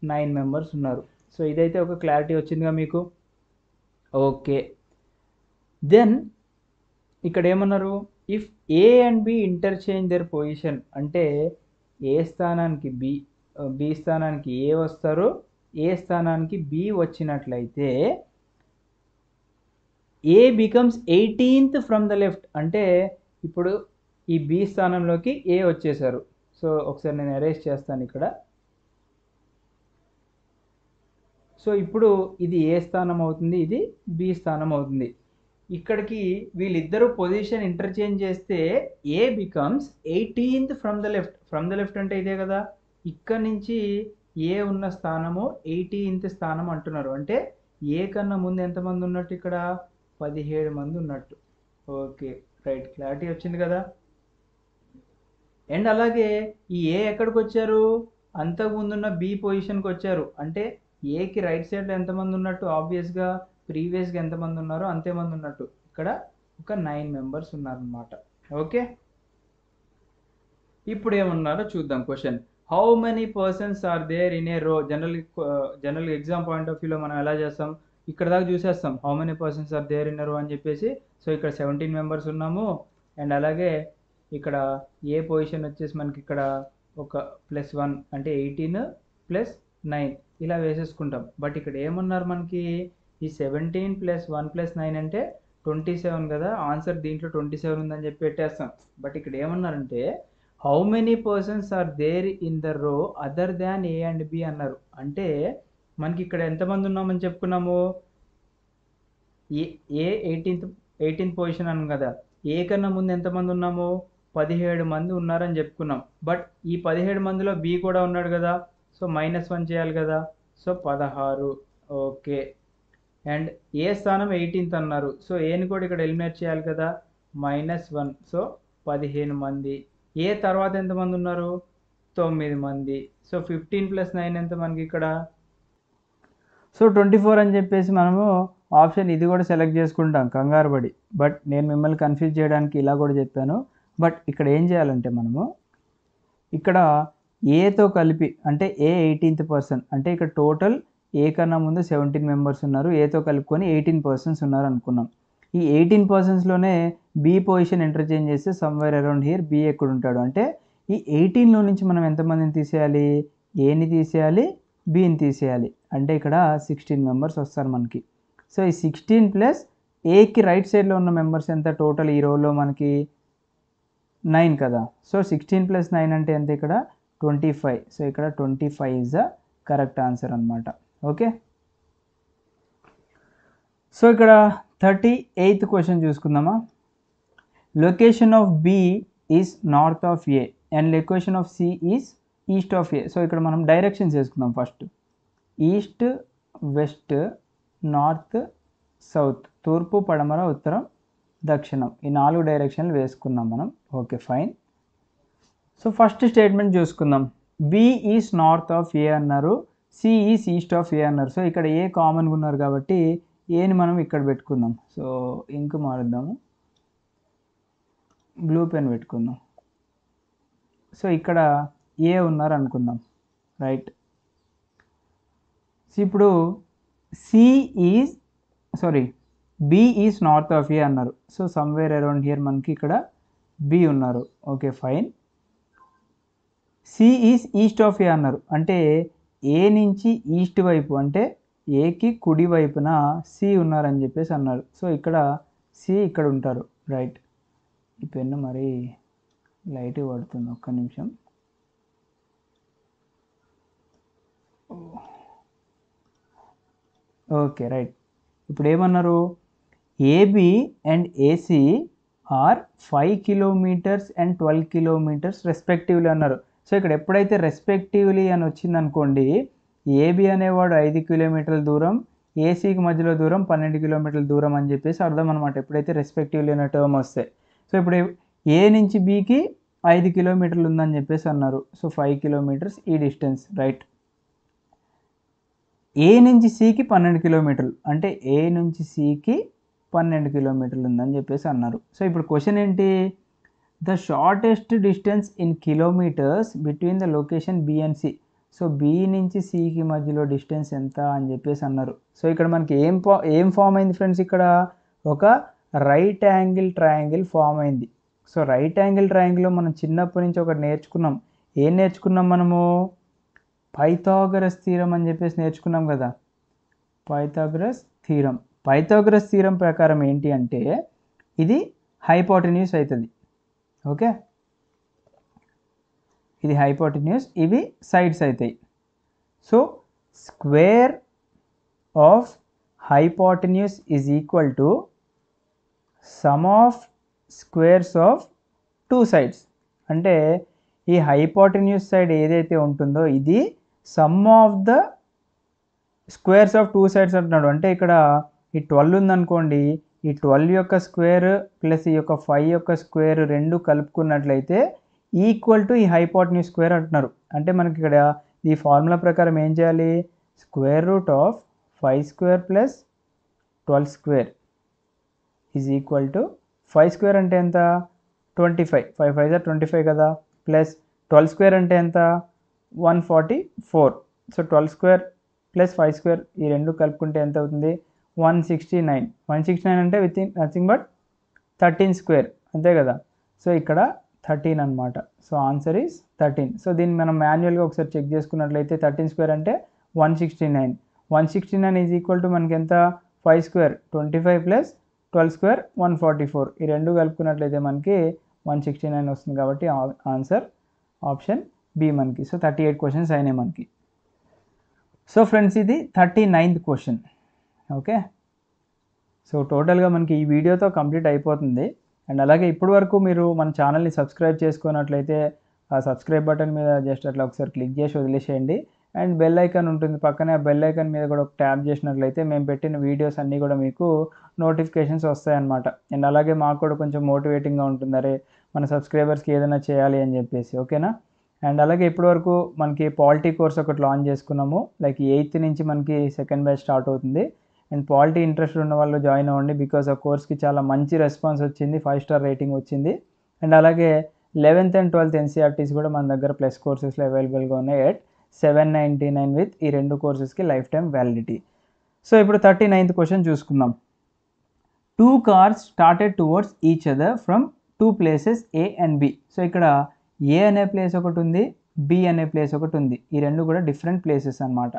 9 మెంబర్స్ ఉన్నారు. సో ఇదైతే ఒక క్లారిటీ వచ్చిందిగా మీకు. ఓకే, దెన్ ఇక్కడ ఏమన్నారు, if A and B interchange their position అంటే ఏ స్థానానికి బి స్థానానికి ఏ వస్తారు, ఏ స్థానానికి బి వచ్చినట్లయితే A becomes 18th from the left. అంటే ఇప్పుడు ఈ బి స్థానంలోకి ఏ వచ్చేసారు. సో ఒకసారి నేను ఎరేజ్ చేస్తాను ఇక్కడ. సో ఇప్పుడు ఇది ఏ స్థానం అవుతుంది, ఇది బి స్థానం అవుతుంది. ఇక్కడికి వీళ్ళిద్దరూ పొజిషన్ ఇంటర్చేంజ్ చేస్తే A becomes 18th from the left. From the left అంటే ఇదే కదా, ఇక్కడ నుంచి ఏ ఉన్న స్థానము 18th స్థానం అంటున్నారు. అంటే ఏ కన్నా ముందు ఎంతమంది ఉన్నట్టు, ఇక్కడ 17 మంది ఉన్నట్టు. ఓకే రైట్, క్లారిటీ వచ్చింది కదా. అండ్ అలాగే ఈ ఏ ఎక్కడికి వచ్చారు, అంతకుముందున్న బి పొజిషన్కి వచ్చారు. అంటే ఏకి రైట్ సైడ్లో ఎంతమంది ఉన్నట్టు, ఆబ్వియస్గా ప్రీవియస్గా ఎంతమంది ఉన్నారో అంతేమంది ఉన్నట్టు. ఇక్కడ ఒక 9 మెంబర్స్ ఉన్నారనమాట. ఓకే, ఇప్పుడు ఏమన్నారో చూద్దాం question. How many persons are there in a row. General exam point of వ్యూలో మనం ఎలా చేస్తాం, ఇక్కడ దాకా చూసేస్తాం how many persons are there in a row అని చెప్పేసి. సో ఇక్కడ 17 మెంబర్స్ ఉన్నాము. అండ్ అలాగే ఇక్కడ ఏ పొజిషన్ వచ్చేసి మనకి ఇక్కడ ఒక +1 అంటే 18 + 9 ఇలా వేసేసుకుంటాం. బట్ ఇక్కడ ఏమన్నారు మనకి, ఈ 17 + 1 + 9 అంటే 27 కదా, ఆన్సర్ దీంట్లో 27 ఉందని చెప్పి పెట్టేస్తాం. బట్ ఇక్కడ ఏమన్నారంటే how many persons are there in the row other than A and B అన్నారు. అంటే మనకి ఇక్కడ ఎంతమంది ఉన్నామని చెప్పుకున్నాము, ఏ 18th పొజిషన్ అన్నాం కదా, ఏ కన్నా ముందు ఎంతమంది ఉన్నాము, 17 మంది ఉన్నారని చెప్పుకున్నాం. బట్ ఈ 17 మందిలో బి కూడా ఉన్నాడు కదా, సో -1 చేయాలి కదా, సో 16. ఓకే, అండ్ ఏ స్థానం 18th అన్నారు. సో ఏని కూడా ఇక్కడ ఎలిమినేట్ చేయాలి కదా, -1. సో 15 మంది. ఏ తర్వాత ఎంతమంది ఉన్నారు, 9 మంది. సో 15 + 9 ఎంత మనకి ఇక్కడ, సో 24 అని చెప్పేసి మనము ఆప్షన్ ఇది కూడా సెలెక్ట్ చేసుకుంటాం కంగారు పడి. బట్ నేను మిమ్మల్ని కన్ఫ్యూజ్ చేయడానికి ఇలా కూడా చెప్పాను. బట్ ఇక్కడ ఏం చేయాలంటే మనము ఇక్కడ ఏతో కలిపి అంటే ఏ 18th పర్సన్ అంటే ఇక్కడ టోటల్ ఏ కన్నా ముందు 17 మెంబర్స్ ఉన్నారు, ఏతో కలుపుకొని 18 పర్సన్స్ ఉన్నారు అనుకున్నాం. ఈ 18 పర్సన్స్లోనే బి పొజిషన్ ఇంటర్చేంజ్ చేస్తే సమ్వేర్ అరౌండ్ హియర్ బి ఎక్కడ ఉంటాడు. అంటే ఈ 18లో నుంచి మనం ఎంతమందిని తీసేయాలి, ఏని తీసేయాలి, బిని తీసేయాలి. అంటే ఇక్కడ 16 మెంబర్స్ వస్తారు మనకి. సో ఈ 16 ప్లస్ ఏకి రైట్ సైడ్లో ఉన్న మెంబర్స్ ఎంత, టోటల్ ఈ రోలో మనకి 9 కదా. సో 16 + 9 అంటే ఎంత, ఇక్కడ 25. సో ఇక్కడ 25 ఈజ్ ద కరెక్ట్ ఆన్సర్ అనమాట. ఓకే, సో ఇక్కడ 38th క్వశ్చన్ చూసుకుందామా. Location of B is north of A and location of C is east of A. So ఇక్కడ మనం డైరెక్షన్స్ వేసుకుందాం. First east, west, north, south, తూర్పు, పడమర, ఉత్తరం, దక్షిణం, ఈ 4 డైరెక్షన్లు వేసుకున్నాం మనం. Okay fine. So first statement చూసుకుందాం. B is north of A అన్నారు, C is east of A అన్నారు. సో ఇక్కడ ఏ కామన్గా ఉన్నారు కాబట్టి ఏని మనం ఇక్కడ పెట్టుకుందాం. సో ఇంక్ మారుద్దాము, బ్లూ పెన్ పెట్టుకుందాం. సో ఇక్కడ ఏ ఉన్నారు అనుకుందాం, రైట్. సో ఇప్పుడు B is north of A అన్నారు. సో సమ్వేర్ అరౌండ్ హియర్ మనకి ఇక్కడ బి ఉన్నారు. Okay fine. C is east of A అన్నారు, అంటే ఏ నుంచి ఈస్ట్ వైపు, అంటే ఏకి కుడి వైపున సి ఉన్నారని చెప్పేసి అన్నారు. సో ఇక్కడ సి ఇక్కడ ఉంటారు, రైట్. ఈ పెన్ను మరి లైట్ పడుతుంది, ఒక్క నిమిషం. Okay right. ఇప్పుడు ఏమన్నారు, A B and A C are 5 kilometres and 12 kilometres respectively అన్నారు. సో ఇక్కడ ఎప్పుడైతే రెస్పెక్టివ్లీ అని వచ్చింది అనుకోండి, ఏబి అనేవాడు 5 కిలోమీటర్ల దూరం, ఏసీకి మధ్యలో దూరం 12 కిలోమీటర్ల దూరం అని చెప్పేసి అర్థం అనమాట, ఎప్పుడైతే రెస్పెక్టివ్లీ అనే టర్మ్ వస్తే. సో ఇప్పుడు ఏ నుంచి బికి 5 కిలోమీటర్లు ఉందని చెప్పేసి అన్నారు. సో 5 కిలోమీటర్స్ ఈ డిస్టెన్స్, రైట్. ఏ నుంచి సికి 12 కిలోమీటర్లు, అంటే ఏ నుంచి సికి 12 కిలోమీటర్లు ఉందని చెప్పేసి అన్నారు. సో ఇప్పుడు క్వశ్చన్ ఏంటి, the shortest distance in kilometres between the location B and C. So B నుంచి సికి మధ్యలో డిస్టెన్స్ ఎంత అని చెప్పేసి అన్నారు. సో ఇక్కడ మనకి ఏం ఫామ్ అయింది ఫ్రెండ్స్, ఇక్కడ ఒక రైట్ యాంగిల్ ట్రయాంగిల్ ఫామ్ అయింది. సో రైట్ యాంగిల్ ట్రయాంగిల్లో మనం చిన్నప్పటి నుంచి ఒకటి నేర్చుకున్నాం. ఏం నేర్చుకున్నాం మనము, పైథాగరస్ థీరం అని చెప్పేసి నేర్చుకున్నాం కదా. పైథాగరస్ థీరం ప్రకారం ఏంటి అంటే ఇది హైపోటెన్యూస్ అవుతుంది. ఓకే, ఇది హైపోటెన్యూస్, ఇవి సైడ్స్ అవుతాయి. So square of hypotenuse is equal to some of squares of 2 sides. అంటే ఈ హైపోటెన్యూస్ సైడ్ ఏదైతే ఉంటుందో ఇది some of the squares of 2 sides అంటున్నాడు. అంటే ఇక్కడ ఈ 12 ఉందనుకోండి, ఈ 12 యొక్క స్క్వేర్ ప్లస్ ఈ యొక్క 5 యొక్క స్క్వేర్ రెండు కలుపుకున్నట్లయితే ఈక్వల్ టు ఈ హైపోటెన్యూస్ స్క్వేర్ అంటున్నారు. అంటే మనకి ఇక్కడ ఈ ఫార్ములా ప్రకారం ఏం చేయాలి, square root of 5 square plus 12 square is equal to 5 square అంటే ఎంత 25, 5 5 25 కదా, ప్లస్ 12 స్క్వేర్ అంటే ఎంత 144. సో 12 స్క్వేర్ ప్లస్ 5 స్క్వేర్ ఈ రెండు కలుపుకుంటే ఎంత అవుతుంది 169. 169 అంటే with in nothing but 13 square, అంతే కదా. సో ఇక్కడ 13 అనమాట. So answer is 13. సో దీన్ని మనం మాన్యువల్గా ఒకసారి చెక్ చేసుకున్నట్లయితే 13 స్క్వేర్ అంటే 169. 169 ఈజ్ ఈక్వల్ టు మనకి ఎంత 5 స్క్వేర్ 25 ప్లస్ 12 స్క్వేర్ 144. ఈ రెండు కలుపుకున్నట్లయితే మనకి 169 వస్తుంది. కాబట్టి ఆన్సర్ ఆప్షన్ బి మనకి. సో 38 క్వశ్చన్స్ అయినాయి మనకి. సో ఫ్రెండ్స్ ఇది 39th క్వశ్చన్. ఓకే, సో టోటల్గా మనకి ఈ వీడియోతో కంప్లీట్ అయిపోతుంది. అండ్ అలాగే ఇప్పటి వరకు మీరు మన ఛానల్ని సబ్స్క్రైబ్ చేసుకున్నట్లయితే ఆ సబ్స్క్రైబ్ బటన్ మీద జస్ట్ అట్లా ఒకసారి క్లిక్ చేసి వదిలేసేయండి. అండ్ బెల్ ఐకాన్ ఉంటుంది పక్కనే, ఆ బెల్ ఐకాన్ మీద కూడా ఒక ట్యాప్ చేసినట్లయితే మేము పెట్టిన వీడియోస్ అన్నీ కూడా మీకు నోటిఫికేషన్స్ వస్తాయన్నమాట. అండ్ అలాగే మాకు కూడా కొంచెం మోటివేటింగ్గా ఉంటుంది, అరే మన సబ్స్క్రైబర్స్కి ఏదైనా చేయాలి అని చెప్పేసి. ఓకేనా. అండ్ అలాగే ఇప్పటివరకు మనకి పాలిటీ కోర్స్ ఒకటి లాంచ్ చేసుకున్నాము. లైక్ 8th నుంచి మనకి సెకండ్ బ్యాచ్ స్టార్ట్ అవుతుంది. అండ్ పాలిటీ ఇంట్రెస్ట్ ఉన్న వాళ్ళు జాయిన్ అవ్వండి, బికాజ్ ఆ కోర్స్కి చాలా మంచి రెస్పాన్స్ వచ్చింది, 5 స్టార్ రేటింగ్ వచ్చింది. అండ్ అలాగే 11th and 12th NCERTs కూడా మన దగ్గర ప్లస్ కోర్సెస్లో అవైలబుల్గా ఉన్నాయి ఎట్ 799 విత్ ఈ రెండు కోర్సెస్కి లైఫ్ టైం వ్యాలిడిటీ. సో ఇప్పుడు 39th క్వశ్చన్ చూసుకుందాం. 2 cars started towards each other from 2 places A and B. So ఇక్కడ ఏ అనే ప్లేస్ ఒకటి ఉంది, బి అనే ప్లేస్ ఒకటి ఉంది. ఈ రెండు కూడా డిఫరెంట్ ప్లేసెస్ అన్నమాట.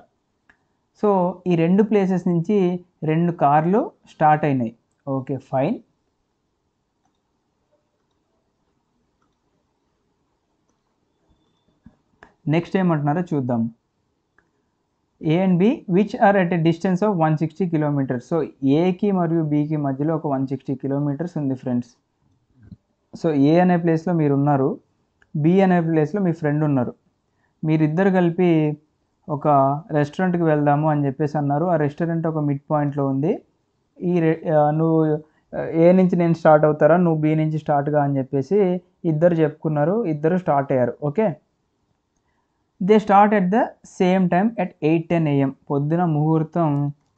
సో ఈ రెండు ప్లేసెస్ నుంచి 2 కార్లు స్టార్ట్ అయినాయి. Okay fine. నెక్స్ట్ ఏమంటున్నారో చూద్దాం. A and B which are at a distance of 160 kilometres. So ఏకి మరియు బికి మధ్యలో ఒక 160 కిలోమీటర్స్ ఉంది ఫ్రెండ్స్. సో ఏ అనే ప్లేస్లో మీరు ఉన్నారు, బి అనే ప్లేస్లో మీ ఫ్రెండ్ ఉన్నారు. మీరిద్దరు కలిపి ఒక రెస్టారెంట్కి వెళ్దాము అని చెప్పేసి అన్నారు. ఆ రెస్టారెంట్ ఒక మిడ్ పాయింట్లో ఉంది. నువ్వు ఏ నుంచి నేను స్టార్ట్ అవుతారా, నువ్వు బి నుంచి స్టార్ట్గా అని చెప్పేసి ఇద్దరు చెప్పుకున్నారు, ఇద్దరు స్టార్ట్ అయ్యారు. Okay, they start at the same time at 8:10 AM. పొద్దున ముహూర్తం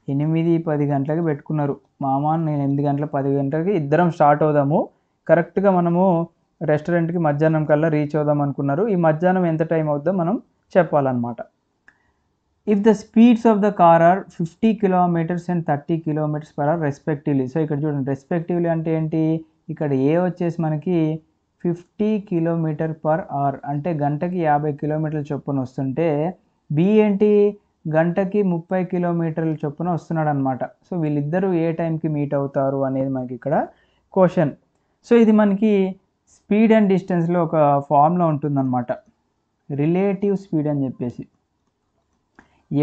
8-10 గంటలకి పెట్టుకున్నారు. మామ నేను 8 గంటల 10 గంటలకి ఇద్దరం స్టార్ట్ అవుదాము, కరెక్ట్గా మనము రెస్టారెంట్కి మధ్యాహ్నం కల్లా రీచ్ అవుదాం అనుకున్నారు. ఈ మధ్యాహ్నం ఎంత టైం అవుద్దో మనం చెప్పాలన్నమాట. If the speeds of the car are 50 kilometres and 30 kilometres per hour respectively. So ఇక్కడ చూడండి, రెస్పెక్టివ్లీ అంటే ఏంటి, ఇక్కడ ఏ వచ్చేసి మనకి 50 కిలోమీటర్ పర్ అవర్ అంటే గంటకి 50 కిలోమీటర్ల చొప్పున వస్తుంటే, బి ఏంటి గంటకి 30 కిలోమీటర్ల చొప్పున వస్తున్నాడు అనమాట. సో వీళ్ళిద్దరూ ఏ టైంకి మీట్ అవుతారు అనేది మనకి ఇక్కడ క్వశ్చన్. సో ఇది మనకి స్పీడ్ అండ్ డిస్టెన్స్లో ఒక ఫార్ములా ఉంటుందన్నమాట, రిలేటివ్ స్పీడ్ అని చెప్పేసి.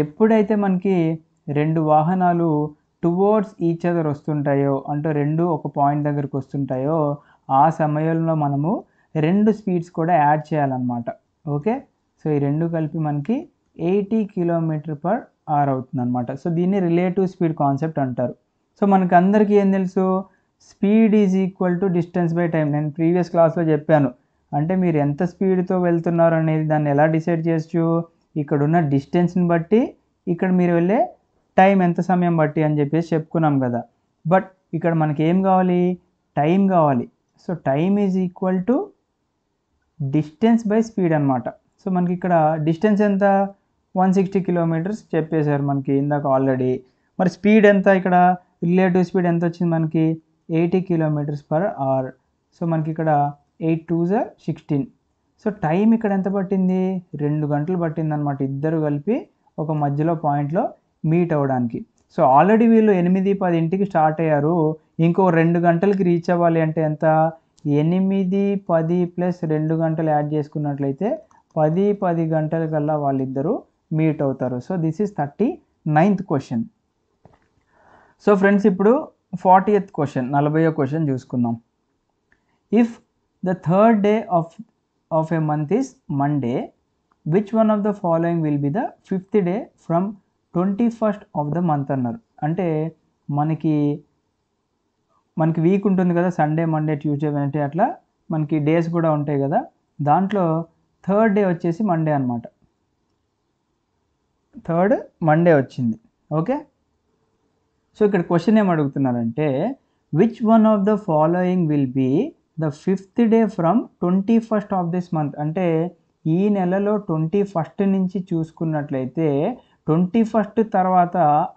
ఎప్పుడైతే మనకి రెండు వాహనాలు టువర్డ్స్ ఈచ్ అదర్ వస్తుంటాయో, అంటే రెండు ఒక పాయింట్ దగ్గరికి వస్తుంటాయో, ఆ సమయంలో మనము రెండు స్పీడ్స్ కూడా యాడ్ చేయాలన్నమాట. ఓకే, సో ఈ రెండు కలిపి మనకి 80 కిలోమీటర్ పర్ అవర్ అవుతుంది అనమాట. సో దీన్ని రిలేటివ్ స్పీడ్ కాన్సెప్ట్ అంటారు. సో మనకి అందరికీ ఏం తెలుసు, speed is equal to distance by time. నేను ప్రీవియస్ క్లాస్లో చెప్పాను, అంటే మీరు ఎంత స్పీడ్తో వెళ్తున్నారు అనేది దాన్ని ఎలా డిసైడ్ చేయొచ్చు, ఇక్కడ ఉన్న డిస్టెన్స్ని బట్టి, ఇక్కడ మీరు వెళ్ళే టైం ఎంత సమయం బట్టి అని చెప్పేసి చెప్పుకున్నాం కదా. బట్ ఇక్కడ మనకి ఏం కావాలి, టైం కావాలి. So time is equal to distance by speed అనమాట. సో మనకి ఇక్కడ డిస్టెన్స్ ఎంత, 160 కిలోమీటర్స్ చెప్పేశారు మనకి ఇందాక ఆల్రెడీ. మరి స్పీడ్ ఎంత, ఇక్కడ రిలేటివ్ స్పీడ్ ఎంత వచ్చింది మనకి, 80 కిలోమీటర్స్ పర్ అవర్. సో మనకి ఇక్కడ 8 2s are 16. సో టైం ఇక్కడ ఎంత పట్టింది, 2 గంటలు పట్టిందనమాట, ఇద్దరు కలిపి ఒక మధ్యలో పాయింట్లో మీట్ అవ్వడానికి. సో ఆల్రెడీ వీళ్ళు 8-10 స్టార్ట్ అయ్యారు, ఇంకో 2 గంటలకి రీచ్ అవ్వాలి అంటే ఎంత, 8-10 ప్లస్ 2 గంటలు యాడ్ చేసుకున్నట్లయితే 10 గంటల కల్లా వాళ్ళిద్దరూ మీట్ అవుతారు. So this is 39th question. So friends ఇప్పుడు 40th క్వశ్చన్, 40వ క్వశ్చన్ చూసుకుందాం. If the third day of a month is Monday, which one of the following will be the 5th day from 21st of the month అన్నారు. అంటే మనకి week ఉంటుంది కదా, Sunday Monday Tuesday Wednesday అట్లా మనకి days కూడా ఉంటాయి కదా, దాంట్లో థర్డ్ డే వచ్చేసి మండే అనమాట. థర్డ్ మండే వచ్చింది. ఓకే, సో ఇక్కడ క్వశ్చన్ ఏం అడుగుతున్నారంటే, which one of the following will be the 5th day from 21st of this month. అంటే ఈ నెలలో 21st నుంచి చూసుకున్నట్లయితే 21st తర్వాత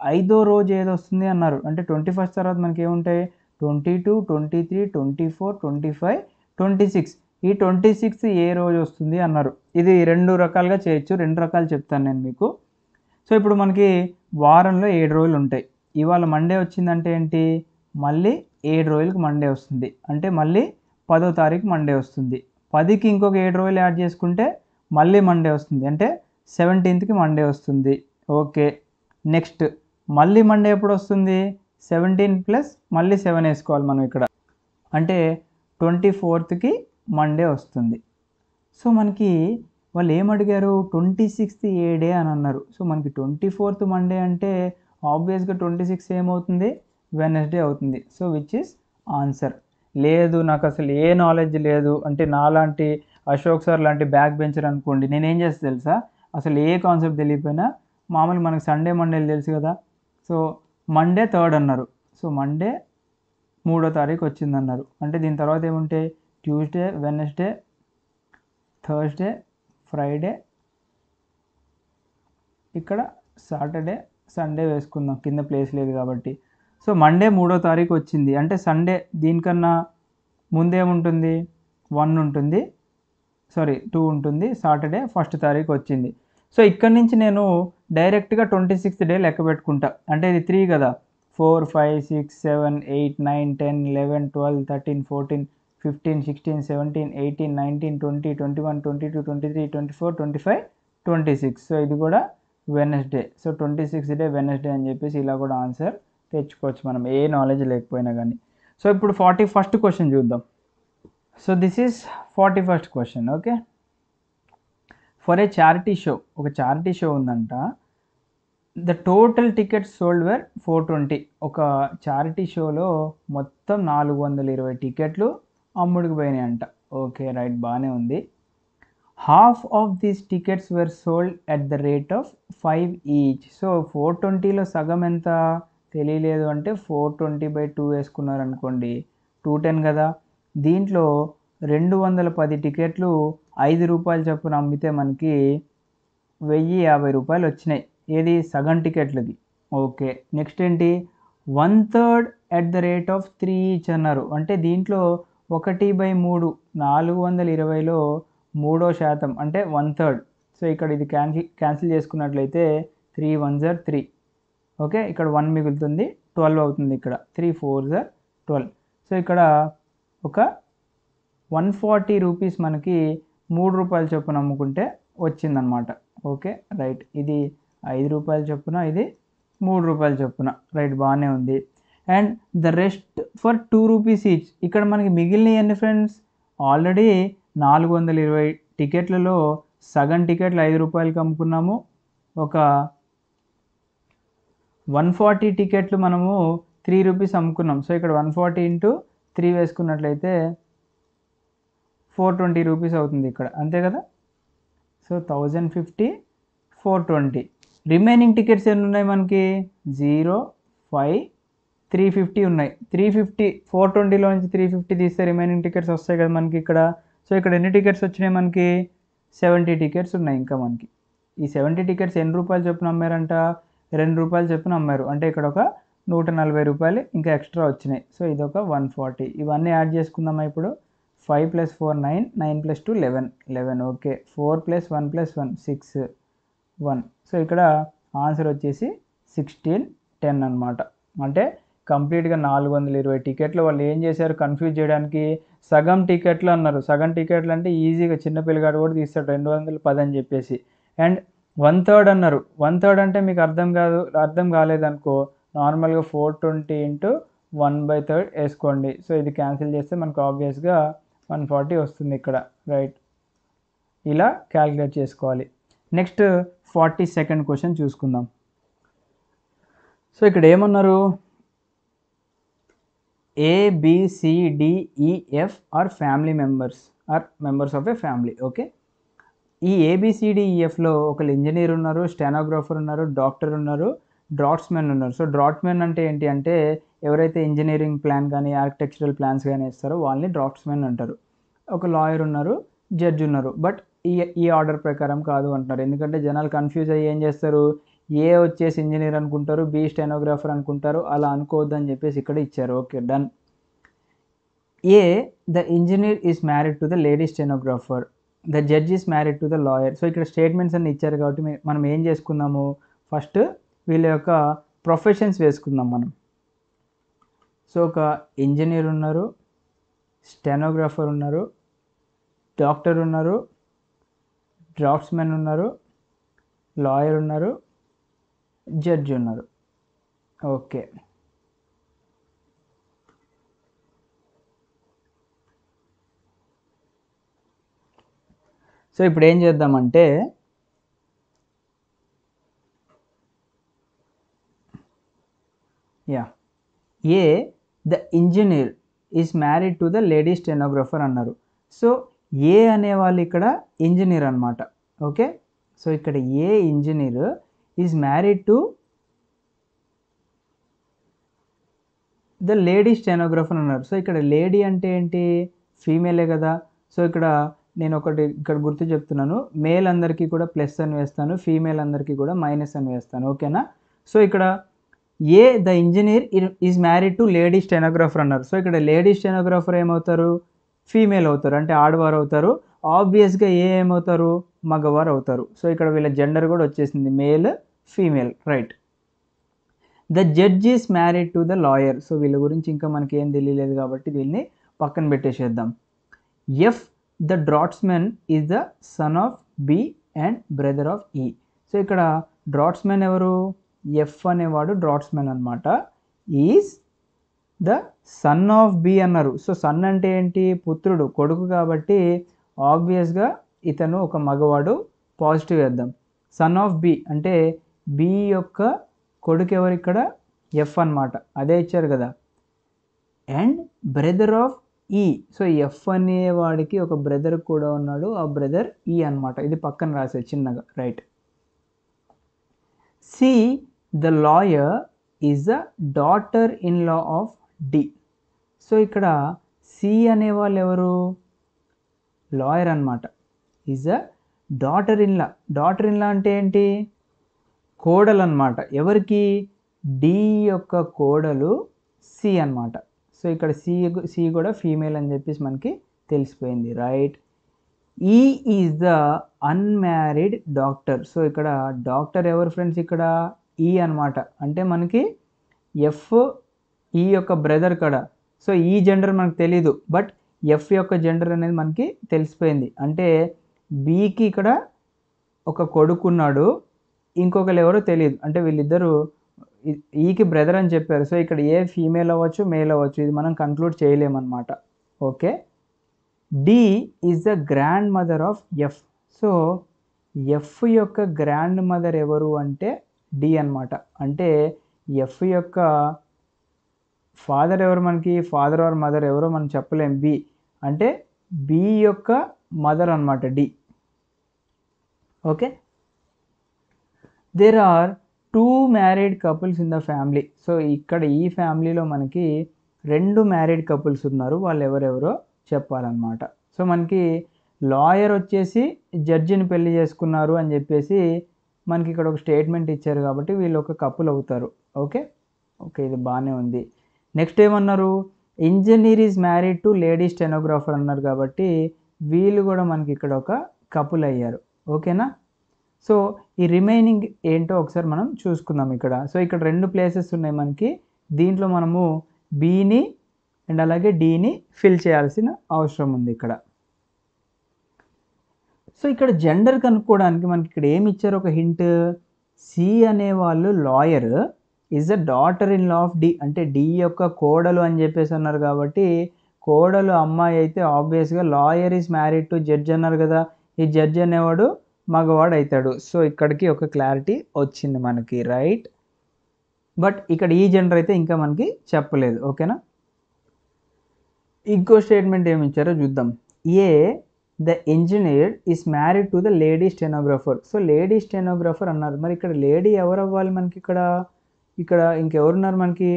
5వ రోజు ఏది వస్తుంది అన్నారు. అంటే 21st తర్వాత మనకి ఏముంటాయి, 22, 23, 24, 25, 26. ఈ 26th ఏ రోజు వస్తుంది అన్నారు. ఇది 2 రకాలుగా చేయొచ్చు, 2 రకాలు చెప్తాను నేను మీకు. సో ఇప్పుడు మనకి వారంలో 7 రోజులు ఉంటాయి. ఇవాళ మండే వచ్చిందంటే ఏంటి, మళ్ళీ 7 రోజులకి మండే వస్తుంది, అంటే మళ్ళీ 10వ తారీఖు మండే వస్తుంది. 10కి ఇంకొక 7 రోజులు యాడ్ చేసుకుంటే మళ్ళీ మండే వస్తుంది, అంటే 17th మండే వస్తుంది. ఓకే, నెక్స్ట్ మళ్ళీ మండే ఎప్పుడు వస్తుంది, 17 ప్లస్ మళ్ళీ 7 వేసుకోవాలి మనం ఇక్కడ, అంటే 24th మండే వస్తుంది. సో మనకి వాళ్ళు ఏమడిగారు, 26th ఏ డే అని అన్నారు. సో మనకి 24th మండే అంటే ఆబ్వియస్గా 26 ఏమవుతుంది, వెనస్డే అవుతుంది. So which is answer. లేదు నాకు అసలు ఏ నాలెడ్జ్ లేదు అంటే, నాలాంటి అశోక్ సార్ లాంటి బ్యాక్ బెంచర్ అనుకోండి, నేనేం చేస్తా తెలుసా, అసలు ఏ కాన్సెప్ట్ తెలియకపోయినా మామూలు మనకి సండే మండేలు తెలుసు కదా, సో మండే 3rd అన్నారు. సో మండే 3వ తారీఖు వచ్చిందన్నారు, అంటే దీని తర్వాత ఏముంటాయి, ట్యూస్డే, వెనస్డే, థర్స్డే, ఫ్రైడే, ఇక్కడ సాటర్డే, సండే వేసుకుందాం, కింద ప్లేస్ లేదు కాబట్టి. సో మండే 3వ తారీఖు వచ్చింది, అంటే సండే దీనికన్నా ముందేముంటుంది, 1 ఉంటుంది, సారీ 2 ఉంటుంది, సాటర్డే 1st తారీఖు వచ్చింది. సో ఇక్కడ నుంచి నేను డైరెక్ట్గా 26th డే లెక్క పెట్టుకుంటా, అంటే ఇది 3 కదా, 4 5 6 7 8 9 10 11 12 13 14 15 16 17 18 19 20 21 22 23 24 25 26. సో ఇది కూడా Wednesday. So 26th day Wednesday అని చెప్పేసి ఇలా కూడా ఆన్సర్ తెచ్చుకోవచ్చు మనం, ఏ నాలెడ్జ్ లేకపోయినా కానీ. సో ఇప్పుడు 41st క్వశ్చన్ చూద్దాం. So this is 41st question. Okay, for a charity show, ఒక చారిటీ షో ఉందంట, ద టోటల్ టికెట్స్ సోల్డ్ వర్ 420. ఒక చారిటీ షోలో మొత్తం మొత్తం 420 టికెట్లు అమ్ముడికి పోయినాయి అంట. ఓకే రైట్, బాగానే ఉంది. Half of these tickets were sold at the rate of 5 each. So 420లో సగం ఎంత తెలియలేదు అంటే 420/2 వేసుకున్నారు అనుకోండి, 210 కదా. దీంట్లో 210 టికెట్లు ₹5 చొప్పున అమ్మితే మనకి ₹1050 వచ్చినాయి. ఏది సగం టికెట్లది. ఓకే, నెక్స్ట్ ఏంటి, 1/3 at the rate of 3 each అన్నారు. అంటే దీంట్లో 1/3, 420లో 3% అంటే 1/3. సో ఇక్కడ ఇది క్యాన్సిల్ చేసుకున్నట్లయితే 3 1s are 3. ఓకే, ఇక్కడ 1 మిగులుతుంది, 12 అవుతుంది. ఇక్కడ 3 4s are 12. సో ఇక్కడ ఒక ₹140 మనకి ₹3 చొప్పున అమ్ముకుంటే వచ్చిందనమాట. ఓకే రైట్, ఇది ₹5 చొప్పున, ఇది ₹3 చొప్పున. రైట్, బాగానే ఉంది. And the rest for ₹2 each. ఇక్కడ మనకి మిగిలిన ఎన్ని ఫ్రెండ్స్, ఆల్రెడీ 420 టికెట్లలో సగం టికెట్లు ₹5కి అమ్ముకున్నాము. ఒక 140 టికెట్లు మనము ₹3 అమ్ముకున్నాం. సో ఇక్కడ 140 × 3 వేసుకున్నట్లయితే ₹420 అవుతుంది ఇక్కడ, అంతే కదా. సో 1050, 420. రిమైనింగ్ టికెట్స్ ఎన్ని ఉన్నాయి మనకి, 0, 5, 350 ఉన్నాయి. 350 420లో నుంచి 350 తీస్తే రిమైనింగ్ టికెట్స్ వస్తాయి కదా మనకి ఇక్కడ. సో ఇక్కడ ఎన్ని టికెట్స్ వచ్చినాయి మనకి, 70 టికెట్స్ ఉన్నాయి ఇంకా మనకి. ఈ 70 టికెట్స్ ఎన్ని రూపాయలు చొప్పున అమ్మారంట, ₹2 చొప్పున అమ్మారు. అంటే ఇక్కడ ఒక ₹140 ఇంకా ఎక్స్ట్రా వచ్చినాయి. సో ఇది ఒక 140. ఇవన్నీ యాడ్ చేసుకుందామా ఇప్పుడు. 5 + 4 9, 9 + 2 11. ఓకే, 4 + 1 + 1 6 1. సో ఇక్కడ ఆన్సర్ వచ్చేసి 16 10 అనమాట. అంటే కంప్లీట్గా 420 టికెట్లు వాళ్ళు ఏం చేశారు, కన్ఫ్యూజ్ చేయడానికి సగం టికెట్లు అన్నారు. సగం టికెట్లు అంటే ఈజీగా చిన్న పిల్లగాడు కూడా తీస్తాడు 210 అని చెప్పేసి. అండ్ 1/3 అన్నారు. 1/3 అంటే మీకు అర్థం కాలేదనుకో, నార్మల్గా 420 × 1/3 వేసుకోండి. సో ఇది క్యాన్సిల్ చేస్తే మనకు ఆబ్వియస్గా 140 వస్తుంది ఇక్కడ. రైట్, ఇలా క్యాలిక్యులేట్ చేసుకోవాలి. నెక్స్ట్ 42nd క్వశ్చన్ చూసుకుందాం. సో ఇక్కడ ఏమన్నారు, ABCDEF are family members of a family. Okay, ఈ ABCDEFలో ఒకళ్ళు ఇంజనీర్ ఉన్నారు, స్టెనోగ్రాఫర్ ఉన్నారు, డాక్టర్ ఉన్నారు, డ్రాఫ్ట్స్మెన్ ఉన్నారు. సో డ్రాఫ్ట్స్మెన్ అంటే ఏంటి అంటే ఎవరైతే ఇంజనీరింగ్ ప్లాన్ కానీ ఆర్కిటెక్చరల్ ప్లాన్స్ కానీ వేస్తారో వాళ్ళని డ్రాఫ్ట్స్మెన్ అంటారు. ఒక లాయర్ ఉన్నారు, జడ్జ్ ఉన్నారు. బట్ ఈ ఆర్డర్ ప్రకారం కాదు అంటున్నారు. ఎందుకంటే జనాలు కన్ఫ్యూజ్ అయ్యి ఏం చేస్తారు, ఏ వచ్చేసి ఇంజనీర్ అనుకుంటారు, బి స్టెనోగ్రాఫర్ అనుకుంటారు. అలా అనుకోవద్దని చెప్పేసి ఇక్కడ ఇచ్చారు. Okay done. The engineer is married to the lady stenographer, the judge is married to the lawyer. So ఇక్కడ స్టేట్మెంట్స్ అన్ని ఇచ్చారు కాబట్టి మనం ఏం చేసుకుందాము, ఫస్ట్ వీళ్ళ యొక్క ప్రొఫెషన్స్ వేసుకుందాం మనం. సో ఒక ఇంజనీర్ ఉన్నారు, స్టెనోగ్రాఫర్ ఉన్నారు, డాక్టర్ ఉన్నారు, డ్రాఫ్ట్స్మెన్ ఉన్నారు, లాయర్ ఉన్నారు, జడ్జ్ ఉన్నారు. ఓకే, సో ఇప్పుడు ఏం చేద్దామంటే the engineer is married to the lady stenographer అన్నారు. సో ఏ అనేవాళ్ళు ఇక్కడ ఇంజనీర్ అనమాట. ఓకే, సో ఇక్కడ A engineer is married to the lady stenographer అన్నారు. సో ఇక్కడ లేడీ అంటే ఏంటి, ఫీమేలే కదా. సో ఇక్కడ నేను ఇక్కడ గుర్తు చెప్తున్నాను, మేల్ అందరికీ కూడా ప్లస్ అని వేస్తాను, ఫీమేల్ అందరికీ కూడా మైనస్ అని వేస్తాను. ఓకేనా. సో ఇక్కడ the engineer is married to lady stenographer అన్నారు. సో ఇక్కడ లేడీ స్టెనోగ్రాఫర్ ఏమవుతారు, ఫీమేల్ అవుతారు, అంటే ఆడవారు అవుతారు. ఆబ్వియస్గా ఏమవుతారు, మగవారు అవుతారు. సో ఇక్కడ వీళ్ళ జెండర్ కూడా వచ్చేసింది, male female. Right. The judge is married to the lawyer. So వీళ్ళ గురించి ఇంకా మనకి ఏం తెలియలేదు కాబట్టి దీన్ని పక్కన పెట్టేసేద్దాం. The draftsmen is the son of B and brother of E. So ఇక్కడ డ్రాఫ్ట్స్మెన్ ఎవరు, ఎఫ్ అనేవాడు డ్రాఫ్ట్స్మెన్ అనమాట. Is the son of B అన్నారు. సో సన్ అంటే ఏంటి, పుత్రుడు, కొడుకు. కాబట్టి ఆబ్వియస్గా ఇతను ఒక మగవాడు, పాజిటివ్ వేద్దాం. సన్ ఆఫ్ బి అంటే బి యొక్క కొడుకు ఎవరు, ఇక్కడ ఎఫ్ అనమాట. అదే ఇచ్చారు కదా. And brother of E. So F అనేవాడికి ఒక బ్రదర్ కూడా ఉన్నాడు, ఆ బ్రదర్ ఈ అనమాట. ఇది పక్కన రాసే చిన్నగా, right. C the lawyer is the daughter in law of D. So ఇక్కడ సి అనేవాళ్ళు ఎవరు? లాయర్ అనమాట. Is a daughter in law. Daughter in law అంటే ఏంటి? కోడలు అనమాట. ఎవరికి? డి యొక్క కోడలు సి అనమాట. సో ఇక్కడ సి కూడా ఫీమేల్ అని చెప్పేసి మనకి తెలిసిపోయింది, రైట్. ఈ is the unmarried doctor. So ఇక్కడ డాక్టర్ ఎవరు ఫ్రెండ్స్? ఇక్కడ ఈ అనమాట. అంటే మనకి ఎఫ్ ఈ యొక్క బ్రదర్ కదా. సో ఈ జెండర్ మనకు తెలీదు, బట్ ఎఫ్ యొక్క జెండర్ అనేది మనకి తెలిసిపోయింది. అంటే బికి ఇక్కడ ఒక కొడుకున్నాడు, ఇంకొకరు ఎవరో తెలియదు. అంటే వీళ్ళిద్దరూ ఈకి బ్రదర్ అని చెప్పారు. సో ఇక్కడ ఏ ఫీమేల్ అవ్వచ్చు, మేల్ అవ్వచ్చు, ఇది మనం కన్క్లూడ్ చేయలేమన్నమాట. Okay. D is the grand mother of F. So F యొక్క గ్రాండ్ మదర్ ఎవరు అంటే డి అనమాట. అంటే ఎఫ్ యొక్క ఫాదర్ ఎవరు మనకి? ఫాదర్ ఆర్ మదర్ ఎవరో మనం చెప్పలేం. బి అంటే బి యొక్క మదర్ అనమాట D. Okay. There are 2 married couples in the family. So ఇక్కడ ఈ ఫ్యామిలీలో మనకి 2 మ్యారీడ్ కపుల్స్ ఉన్నారు. వాళ్ళు ఎవరెవరో చెప్పాలన్నమాట. సో మనకి లాయర్ వచ్చేసి జడ్జిని పెళ్లి చేసుకున్నారు అని చెప్పేసి మనకి ఇక్కడ ఒక స్టేట్మెంట్ ఇచ్చారు, కాబట్టి వీళ్ళు ఒక కపుల్ అవుతారు. ఓకే ఓకే, ఇది బాగానే ఉంది. నెక్స్ట్ ఏమన్నారు? Engineer is married to lady stenographer అన్నారు, కాబట్టి వీళ్ళు కూడా మనకి ఇక్కడ ఒక కపుల్ అయ్యారు. ఓకేనా? సో ఈ రిమైనింగ్ ఏంటో ఒకసారి మనం చూసుకుందాం ఇక్కడ. సో ఇక్కడ 2 ప్లేసెస్ ఉన్నాయి మనకి. దీంట్లో మనము బిని అండ్ అలాగే డిని ఫిల్ చేయాల్సిన అవసరం ఉంది ఇక్కడ. సో ఇక్కడ జెండర్ కనుక్కోవడానికి మనకి ఇక్కడ ఏమి ఇచ్చారు? ఒక హింట్. సి అనేవాళ్ళు lawyer, is a daughter in law of D. అంటే డి యొక్క కోడలు అని చెప్పేసి అన్నారు, కాబట్టి కోడలు అమ్మాయి అయితే ఆబ్వియస్గా lawyer is married to judge అన్నారు కదా. ఈ జడ్జ్ అనేవాడు మగవాడు అవుతాడు. సో ఇక్కడికి ఒక క్లారిటీ వచ్చింది మనకి, రైట్. బట్ ఇక్కడ ఈ జెండర్ అయితే ఇంకా మనకి చెప్పలేదు. ఓకేనా? ఇంకో స్టేట్మెంట్ ఏమి ఇచ్చారో చూద్దాం. A the engineer is married to the lady stenographer. So lady stenographer అన్నారు, మరి ఇక్కడ లేడీ ఎవరు అవ్వాలి మనకి? ఇక్కడ ఇంకెవరున్నారు మనకి?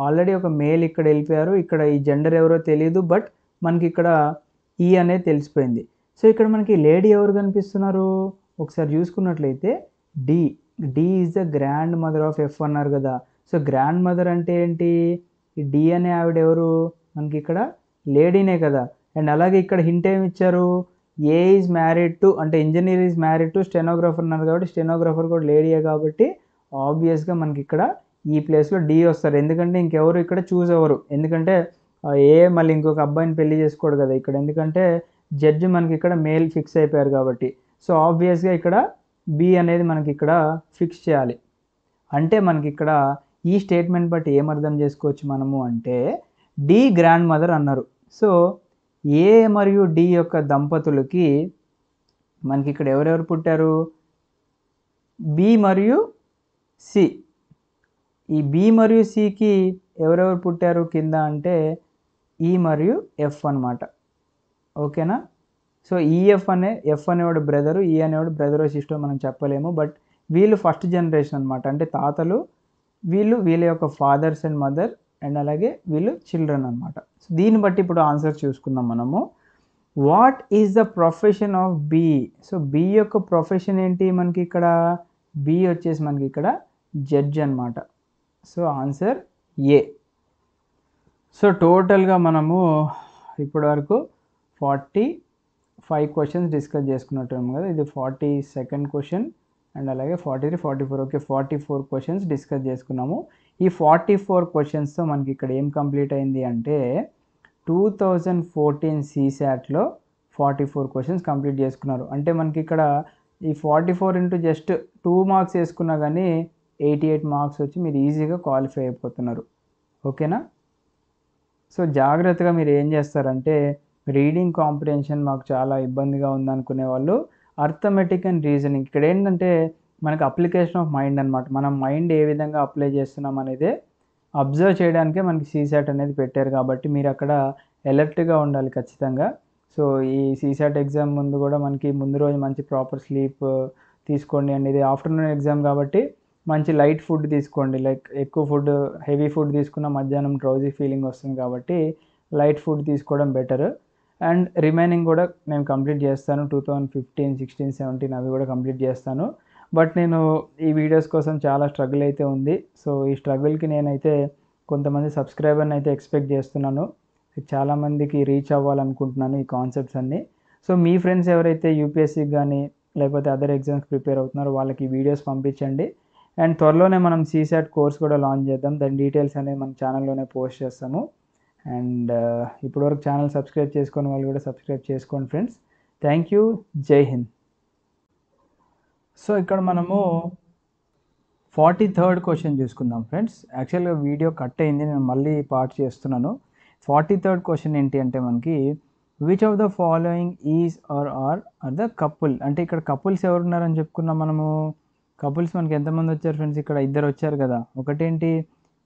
ఆల్రెడీ ఒక మేల్ ఇక్కడ వెళ్ళిపోయారు. ఇక్కడ ఈ జెండర్ ఎవరో తెలియదు, బట్ మనకి ఇక్కడ ఈ అనేది తెలిసిపోయింది. సో ఇక్కడ మనకి లేడీ ఎవరు కనిపిస్తున్నారు? ఒకసారి చూసుకున్నట్లయితే D. D is the grand mother of F అన్నారు కదా. సో గ్రాండ్ మదర్ అంటే ఏంటి? ఈ డి అనే ఆవిడ ఎవరు మనకి? ఇక్కడ లేడీనే కదా. అండ్ అలాగే ఇక్కడ హింట్ ఏమి ఇచ్చారు? ఏ ఈజ్ మ్యారీడ్ టు, అంటే engineer is married to stenographer అన్నారు, కాబట్టి స్టెనోగ్రాఫర్ కూడా లేడీయే, కాబట్టి ఆబ్వియస్గా మనకి ఇక్కడ ఈ ప్లేస్లో డి వస్తారు. ఎందుకంటే ఇంకెవరు ఇక్కడ చూస్ అవ్వరు. ఎందుకంటే ఏ మళ్ళీ ఇంకొక అబ్బాయిని పెళ్లి చేసుకోడు కదా ఇక్కడ. ఎందుకంటే జడ్జి మనకి ఇక్కడ మేల్ ఫిక్స్ అయిపోయారు కాబట్టి. సో ఆబ్వియస్గా ఇక్కడ బి అనేది మనకి ఇక్కడ ఫిక్స్ చేయాలి. అంటే మనకి ఇక్కడ ఈ స్టేట్మెంట్ బట్టి ఏమర్థం చేసుకోవచ్చు మనము అంటే డి గ్రాండ్ మదర్ అన్నారు. సో ఏ మరియు డి యొక్క దంపతులకి మనకి ఇక్కడ ఎవరెవరు పుట్టారు? బి మరియు సి. ఈ బి మరియు సికి ఎవరెవరు పుట్టారు కింద అంటే ఈ మరియు ఎఫ్ అనమాట. ఓకేనా? సో ఎఫ్ అనేవాడు బ్రదరు, ఈ అనేవాడు బ్రదరో సిస్టర్ మనం చెప్పలేము, బట్ వీళ్ళు ఫస్ట్ జనరేషన్ అనమాట. అంటే తాతలు వీళ్ళ యొక్క ఫాదర్స్ అండ్ మదర్, అండ్ అలాగే వీళ్ళు చిల్డ్రన్ అనమాట. సో దీన్ని బట్టి ఇప్పుడు ఆన్సర్ చూసుకుందాం మనము. What is the profession of B? So B యొక్క ప్రొఫెషన్ ఏంటి మనకి ఇక్కడ? బి వచ్చేసి మనకి ఇక్కడ జడ్జ్ అనమాట. సో ఆన్సర్ ఏ. సో టోటల్గా మనము ఇప్పటి వరకు 45 క్వశ్చన్స్ డిస్కస్ చేసుకున్నట్టు కదా. ఇది 42nd క్వశ్చన్ అండ్ అలాగే 43, 44, ఓకే 44 క్వశ్చన్స్ డిస్కస్ చేసుకున్నాము. ఈ 44 క్వశ్చన్స్తో మనకి ఇక్కడ ఏం కంప్లీట్ అయింది అంటే 2014 CSATలో 44 క్వశ్చన్స్ కంప్లీట్ చేసుకున్నారు. అంటే మనకి ఇక్కడ ఈ 44 ఇంటూ జస్ట్ 2 మార్క్స్ వేసుకున్నా కానీ 88 మార్క్స్ వచ్చి మీరు ఈజీగా క్వాలిఫై అయిపోతున్నారు. ఓకేనా? సో జాగ్రత్తగా మీరు ఏం చేస్తారంటే రీడింగ్ కాంప్రిహెన్షన్ మాకు చాలా ఇబ్బందిగా ఉందనుకునే వాళ్ళు అర్థమెటిక్ అండ్ రీజనింగ్, ఇక్కడ ఏంటంటే మనకు అప్లికేషన్ ఆఫ్ మైండ్ అనమాట. మనం మైండ్ ఏ విధంగా అప్లై చేస్తున్నాం అనేది అబ్జర్వ్ చేయడానికే మనకి సీసాట్ అనేది పెట్టారు కాబట్టి మీరు అక్కడ అలర్ట్గా ఉండాలి ఖచ్చితంగా. సో ఈ సీసాట్ ఎగ్జామ్ ముందు కూడా మనకి ముందు రోజు మంచి ప్రాపర్ స్లీప్ తీసుకోండి అండ్ ఇది ఆఫ్టర్నూన్ ఎగ్జామ్ కాబట్టి మంచి లైట్ ఫుడ్ తీసుకోండి. లైక్ ఎక్కువ ఫుడ్ హెవీ ఫుడ్ తీసుకున్న మధ్యాహ్నం డ్రౌజీ ఫీలింగ్ వస్తుంది కాబట్టి లైట్ ఫుడ్ తీసుకోవడం బెటర్. అండ్ రిమైనింగ్ కూడా నేను కంప్లీట్ చేస్తాను. 2015, 16, 17 అవి కూడా కంప్లీట్ చేస్తాను. బట్ నేను ఈ వీడియోస్ కోసం చాలా స్ట్రగుల్ అయితే ఉంది. సో ఈ స్ట్రగుల్కి నేనైతే కొంతమంది సబ్స్క్రైబర్ని అయితే ఎక్స్పెక్ట్ చేస్తున్నాను. చాలామందికి రీచ్ అవ్వాలనుకుంటున్నాను ఈ కాన్సెప్ట్స్ అన్నీ. సో మీ ఫ్రెండ్స్ ఎవరైతే యూపీఎస్సీకి కానీ లేకపోతే అదర్ ఎగ్జామ్స్ ప్రిపేర్ అవుతున్నారో వాళ్ళకి ఈ వీడియోస్ పంపించండి. అండ్ త్వరలోనే మనం సీసాట్ కోర్స్ కూడా లాంచ్ చేద్దాం. దాని డీటెయిల్స్ అనేది మన ఛానల్లోనే పోస్ట్ చేస్తాము. అండ్ ఇప్పటివరకు ఛానల్ సబ్స్క్రైబ్ చేసుకొని వాళ్ళు కూడా సబ్స్క్రైబ్ చేసుకోండి ఫ్రెండ్స్. Thank you. జై హింద్. సో ఇక్కడ మనము 43rd క్వశ్చన్ చూసుకుందాం ఫ్రెండ్స్. యాక్చువల్గా వీడియో కట్ అయింది, నేను మళ్ళీ పార్ట్ చేస్తున్నాను. 43rd క్వశ్చన్ ఏంటి అంటే మనకి which of the following is are the couple. అంటే ఇక్కడ కపుల్స్ ఎవరున్నారని చెప్పుకున్నాం మనము. కపుల్స్ మనకి ఎంతమంది వచ్చారు ఫ్రెండ్స్, ఇక్కడ ఇద్దరు వచ్చారు కదా. ఒకటేంటి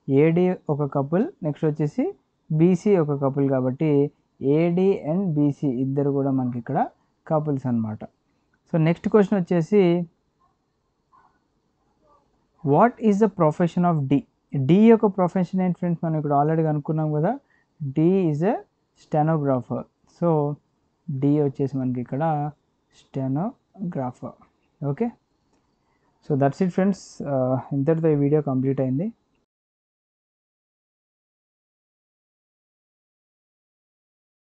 ఏడి ఒక కపుల్, నెక్స్ట్ వచ్చేసి బీసీ ఒక కపుల్. కాబట్టి ఏడి అండ్ బీసీ ఇద్దరు కూడా మనకి ఇక్కడ కపుల్స్ అనమాట. సో నెక్స్ట్ క్వశ్చన్ వచ్చేసి what is the profession of D. D యొక్క ప్రొఫెషన్ ఏంటి ఫ్రెండ్స్, మనం ఇక్కడ ఆల్రెడీ అనుకున్నాం కదా. D is a stenographer. So D వచ్చేసి మనకి ఇక్కడ stenographer. Okay, so that's it friends. ఇంతటితో ఈ వీడియో కంప్లీట్ అయింది.